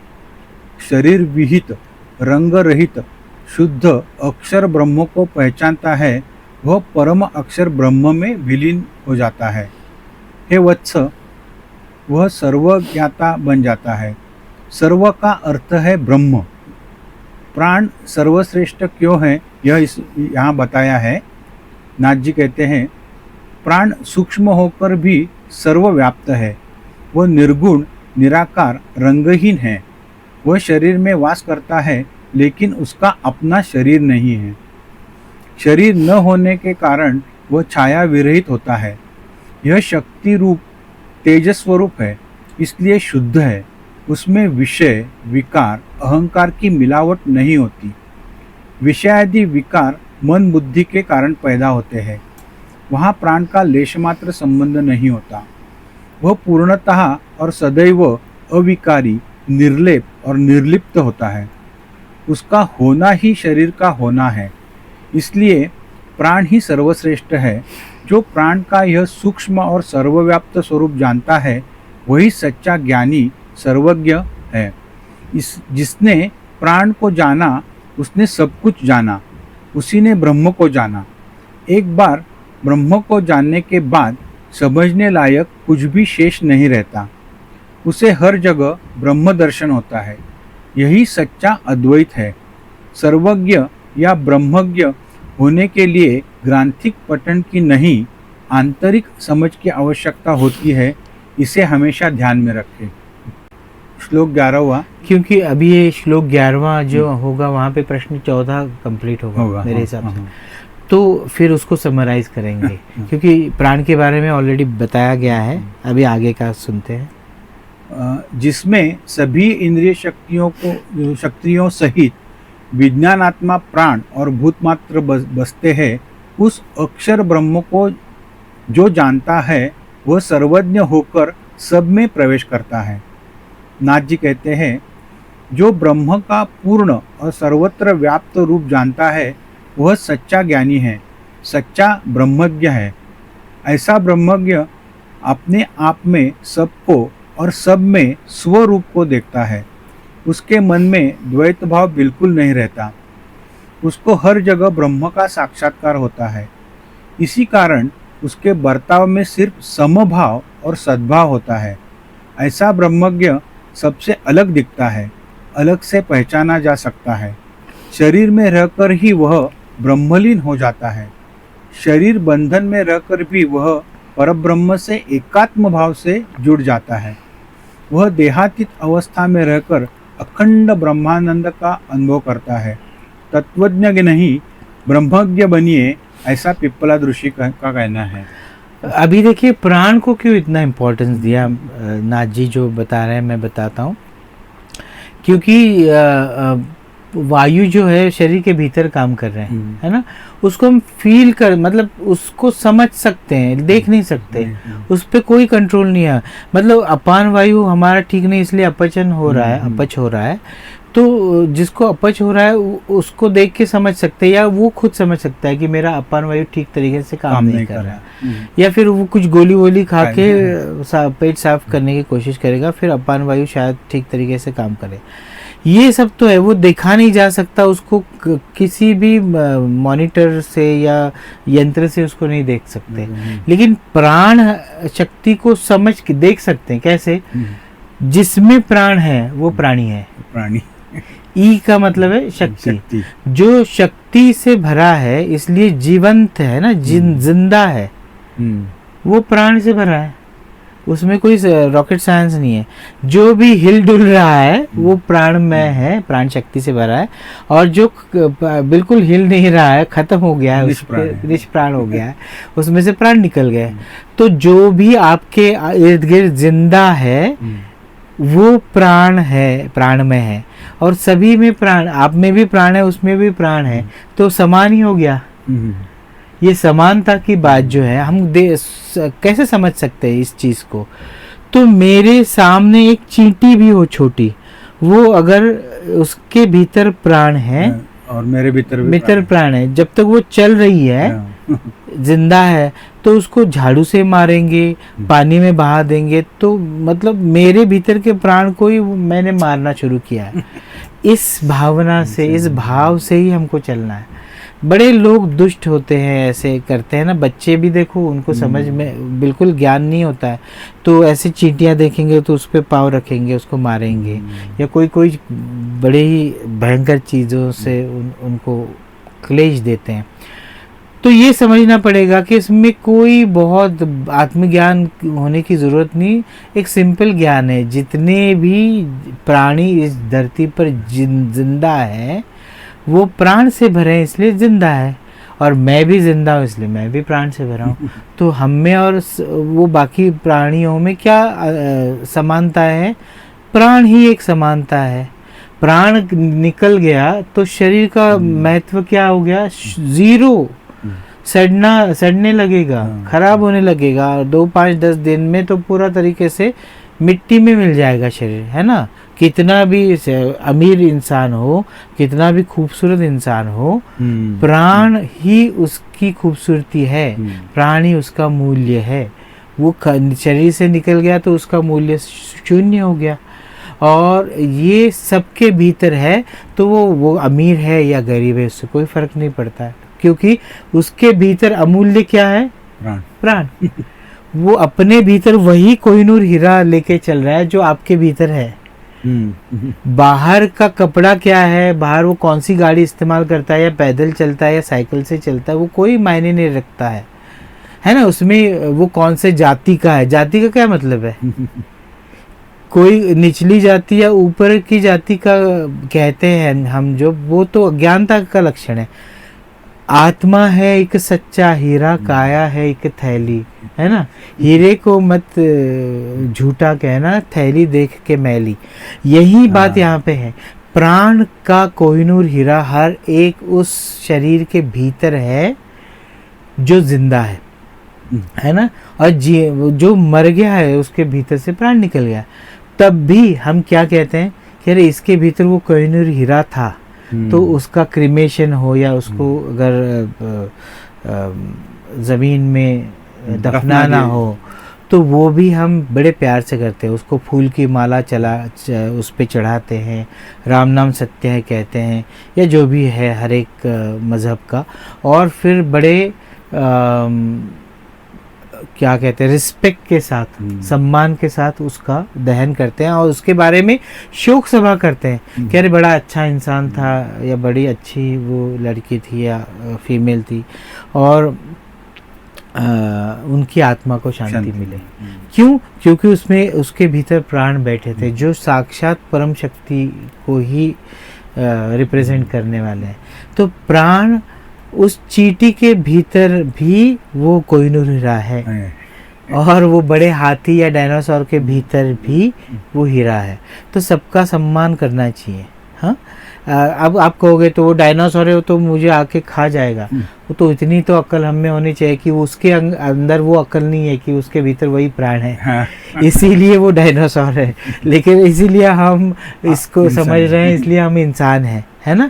शरीर विहित, रंग रहित, शुद्ध अक्षर ब्रह्म को पहचानता है, वह परम अक्षर ब्रह्म में विलीन हो जाता है। हे वत्स, वह सर्वज्ञाता बन जाता है। सर्व का अर्थ है ब्रह्म। प्राण सर्वश्रेष्ठ क्यों है, यह यहाँ बताया है। नाथ जी कहते हैं, प्राण सूक्ष्म होकर भी सर्वव्याप्त है। वह निर्गुण, निराकार, रंगहीन है। वह शरीर में वास करता है, लेकिन उसका अपना शरीर नहीं है। शरीर न होने के कारण वह छाया विरहित होता है। यह शक्ति रूप तेजस स्वरूप है, इसलिए शुद्ध है। उसमें विषय, विकार, अहंकार की मिलावट नहीं होती। विषय आदि विकार मन बुद्धि के कारण पैदा होते हैं। वहाँ प्राण का लेशमात्र संबंध नहीं होता। वह पूर्णतः और सदैव अविकारी, निर्लेप और निर्लिप्त होता है। उसका होना ही शरीर का होना है। इसलिए प्राण ही सर्वश्रेष्ठ है। जो प्राण का यह सूक्ष्म और सर्वव्याप्त स्वरूप जानता है, वही सच्चा ज्ञानी सर्वज्ञ है। जिसने प्राण को जाना, उसने सब कुछ जाना। उसी ने ब्रह्म को जाना। एक बार ब्रह्म को जानने के बाद समझने लायक कुछ भी शेष नहीं रहता। उसे हर जगह ब्रह्म दर्शन होता है। यही सच्चा अद्वैत है। सर्वज्ञ या ब्रह्मज्ञ होने के लिए ग्रांथिक पठन की नहीं, आंतरिक समझ की आवश्यकता होती है। इसे हमेशा ध्यान में रखें। श्लोक 11वां, क्योंकि अभी ये श्लोक 11वां जो होगा वहाँ पे प्रश्न 14 कंप्लीट होगा मेरे हिसाब से। तो फिर उसको समराइज करेंगे, क्योंकि प्राण के बारे में ऑलरेडी बताया गया है। अभी आगे का सुनते हैं। जिसमें सभी इंद्रिय शक्तियों सहित विज्ञानात्मा प्राण और भूतमात्र बसते हैं, उस अक्षर ब्रह्म को जो जानता है वह सर्वज्ञ होकर सब में प्रवेश करता है। नाथ जी कहते हैं, जो ब्रह्म का पूर्ण और सर्वत्र व्याप्त रूप जानता है वह सच्चा ज्ञानी है, सच्चा ब्रह्मज्ञ है। ऐसा ब्रह्मज्ञ अपने आप में सबको और सब में स्वरूप को देखता है। उसके मन में द्वैत भाव बिल्कुल नहीं रहता। उसको हर जगह ब्रह्म का साक्षात्कार होता है। इसी कारण उसके बर्ताव में सिर्फ समभाव और सद्भाव होता है। ऐसा ब्रह्मज्ञ सबसे अलग दिखता है, अलग से पहचाना जा सकता है। शरीर में रहकर ही वह ब्रह्मलीन हो जाता है। शरीर बंधन में रहकर भी वह परब्रह्म से एकात्म भाव से जुड़ जाता है। वह देहातीत अवस्था में रहकर अखंड ब्रह्मानंद का अनुभव करता है। तत्वज्ञ नहीं, ब्रह्मज्ञ बनिए, ऐसा पिप्पलाद ऋषि का कहना है। अभी देखिए प्राण को क्यों इतना इम्पोर्टेंस दिया नाथ जी जो बता रहे हैं, मैं बताता हूँ। क्योंकि वायु जो है शरीर के भीतर काम कर रहे हैं, है ना। उसको हम फील कर, मतलब उसको समझ सकते हैं, देख नहीं सकते। उस पर कोई कंट्रोल नहीं है। मतलब अपान वायु हमारा ठीक नहीं, इसलिए अपचन हो रहा है, अपच हो रहा है। तो जिसको अपच हो रहा है उसको देख के समझ सकते हैं, या वो खुद समझ सकता है कि मेरा अपान वायु ठीक तरीके से काम नहीं कर रहा है। या फिर वो कुछ गोली वोली खा के पेट साफ करने की कोशिश करेगा, फिर अपान वायु शायद ठीक तरीके से काम करे। ये सब तो है, वो देखा नहीं जा सकता। उसको किसी भी मॉनिटर से या यंत्र से उसको नहीं देख सकते। लेकिन प्राण शक्ति को समझ के देख सकते हैं। कैसे? जिसमें प्राण है वो प्राणी है। प्राणी ई का मतलब है शक्ति। जो शक्ति से भरा है इसलिए जीवंत है ना, जिंदा है, वो प्राण से भरा है। उसमें कोई रॉकेट साइंस नहीं है। जो भी हिल डुल रहा है वो प्राण में है, प्राण शक्ति से भरा है। और जो बिल्कुल हिल नहीं रहा है, खत्म हो गया है, निष्प्राण हो गया है, उसमें से प्राण निकल गए। तो जो भी आपके इर्द गिर्द जिंदा है वो प्राण है, प्राण में है। और सभी में प्राण, आप में भी प्राण है, उसमें भी प्राण है, तो समान ही हो गया। ये समानता की बात जो है, हम कैसे समझ सकते हैं इस चीज को? तो मेरे सामने एक चींटी भी हो छोटी, वो अगर उसके भीतर प्राण है और मेरे भीतर प्राण है, जब तक वो चल रही है, जिंदा है, तो उसको झाड़ू से मारेंगे, पानी में बहा देंगे, तो मतलब मेरे भीतर के प्राण को ही मैंने मारना शुरू किया है। इस भावना से, इस भाव से ही हमको चलना है। बड़े लोग दुष्ट होते हैं, ऐसे करते हैं ना। बच्चे भी देखो, उनको समझ में बिल्कुल ज्ञान नहीं होता है, तो ऐसे चींटियां देखेंगे तो उस पर पाँव रखेंगे, उसको मारेंगे। या कोई बड़े ही भयंकर चीज़ों से उनको क्लेश देते हैं। तो ये समझना पड़ेगा कि इसमें कोई बहुत आत्मज्ञान होने की ज़रूरत नहीं, एक सिंपल ज्ञान है। जितने भी प्राणी इस धरती पर जिंदा है वो प्राण से भरे हैं इसलिए जिंदा है, और मैं भी जिंदा हूँ इसलिए मैं भी प्राण से भरा हूँ। तो हम में और वो बाकी प्राणियों में क्या समानता है? प्राण ही एक समानता है। प्राण निकल गया तो शरीर का महत्व क्या हो गया? ज़ीरो। सड़ने लगेगा, खराब होने लगेगा, और 2, 5, 10 दिन में तो पूरा तरीके से मिट्टी में मिल जाएगा शरीर, है ना। कितना भी अमीर इंसान हो, कितना भी खूबसूरत इंसान हो, प्राण ही उसकी खूबसूरती है, प्राण ही उसका मूल्य है। वो शरीर से निकल गया तो उसका मूल्य शून्य हो गया। और ये सबके भीतर है, तो वो अमीर है या गरीब है उससे कोई फर्क नहीं पड़ता है, क्योंकि उसके भीतर अमूल्य क्या है? प्राण। वो अपने भीतर वही कोहिनूर हीरा लेके चल रहा है जो आपके भीतर है। बाहर का कपड़ा क्या है, बाहर वो कौन सी गाड़ी इस्तेमाल करता है, या पैदल चलता है या साइकिल से चलता है, वो कोई मायने नहीं रखता है ना। उसमें वो कौन से जाति का है, जाति का क्या मतलब है? कोई निचली जाति या ऊपर की जाति का कहते हैं हम, जो वो तो अज्ञानता का लक्षण है। आत्मा है एक सच्चा हीरा, काया है एक थैली, है ना। हीरे को मत झूठा कहना, थैली देख के मैली। यही बात यहाँ पे है। प्राण का कोहिनूर हीरा हर एक उस शरीर के भीतर है जो जिंदा है ना। और जो मर गया है उसके भीतर से प्राण निकल गया। तब भी हम क्या कहते हैं कि अरे इसके भीतर वो कोहिनूर हीरा था, तो उसका क्रिमेशन हो या उसको अगर ज़मीन में दफनाना हो, तो वो भी हम बड़े प्यार से करते हैं। उसको फूल की माला उस पे चढ़ाते हैं, राम नाम सत्य है कहते हैं, या जो भी है हर एक मज़हब का। और फिर बड़े क्या कहते हैं, रिस्पेक्ट के साथ, सम्मान के साथ उसका दहन करते हैं, और उसके बारे में शोक सभा करते हैं कि अरे बड़ा अच्छा इंसान था, या बड़ी अच्छी वो लड़की थी या फीमेल थी, और उनकी आत्मा को शांति मिले। क्यों? क्योंकि उसमें उसके भीतर प्राण बैठे थे जो साक्षात परम शक्ति को ही रिप्रेजेंट करने वाले हैं। तो प्राण उस चींटी के भीतर भी वो कोहिनूर हीरा है, और वो बड़े हाथी या डायनासोर के भीतर भी वो हीरा है। तो सबका सम्मान करना चाहिए। हाँ, अब आप कहोगे तो वो डायनासोर है, वो तो मुझे आके खा जाएगा। वो तो इतनी तो अक्ल हम में होनी चाहिए कि उसके अंदर वो अक्ल नहीं है कि उसके भीतर वही प्राण है, इसीलिए वो डायनासोर है। लेकिन इसीलिए हम इसको समझ रहे हैं, इसलिए हम इंसान हैं, है ना।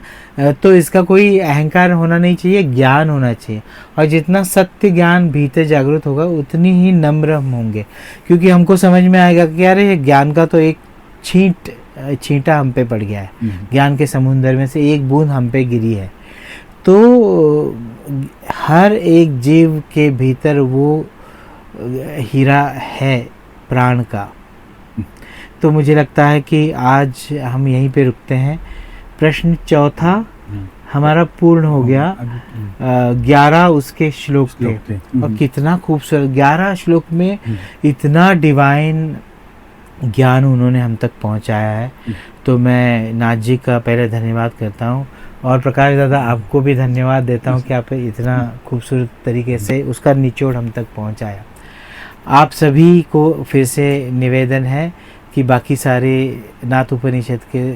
तो इसका कोई अहंकार होना नहीं चाहिए, ज्ञान होना चाहिए। और जितना सत्य ज्ञान भीतर जागृत होगा उतनी ही नम्र हम होंगे, क्योंकि हमको समझ में आएगा कि अरे ज्ञान का तो एक छींटा हम पे पड़ गया है, ज्ञान के समुंदर में से एक बूंद हम पे गिरी है। तो हर एक जीव के भीतर वो हीरा है प्राण का। तो मुझे लगता है कि आज हम यहीं पे रुकते हैं। प्रश्न चौथा हमारा पूर्ण हो गया। 11 उसके श्लोक थे, और कितना खूबसूरत 11 श्लोक में इतना डिवाइन ज्ञान उन्होंने हम तक पहुंचाया है। तो मैं नाथ जी का पहले धन्यवाद करता हूं, और प्रकाश दादा आपको भी धन्यवाद देता हूं कि आप इतना खूबसूरत तरीके से उसका निचोड़ हम तक पहुंचाया। आप सभी को फिर से निवेदन है कि बाकी सारे नाथ उपनिषद के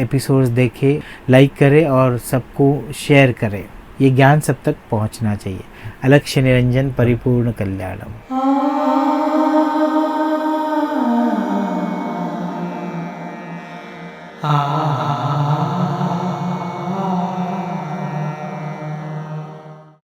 एपिसोड्स देखें, लाइक करें और सबको शेयर करें। ये ज्ञान सब तक पहुंचना चाहिए। अलक्ष्य निरंजन परिपूर्ण कल्याणम। Ah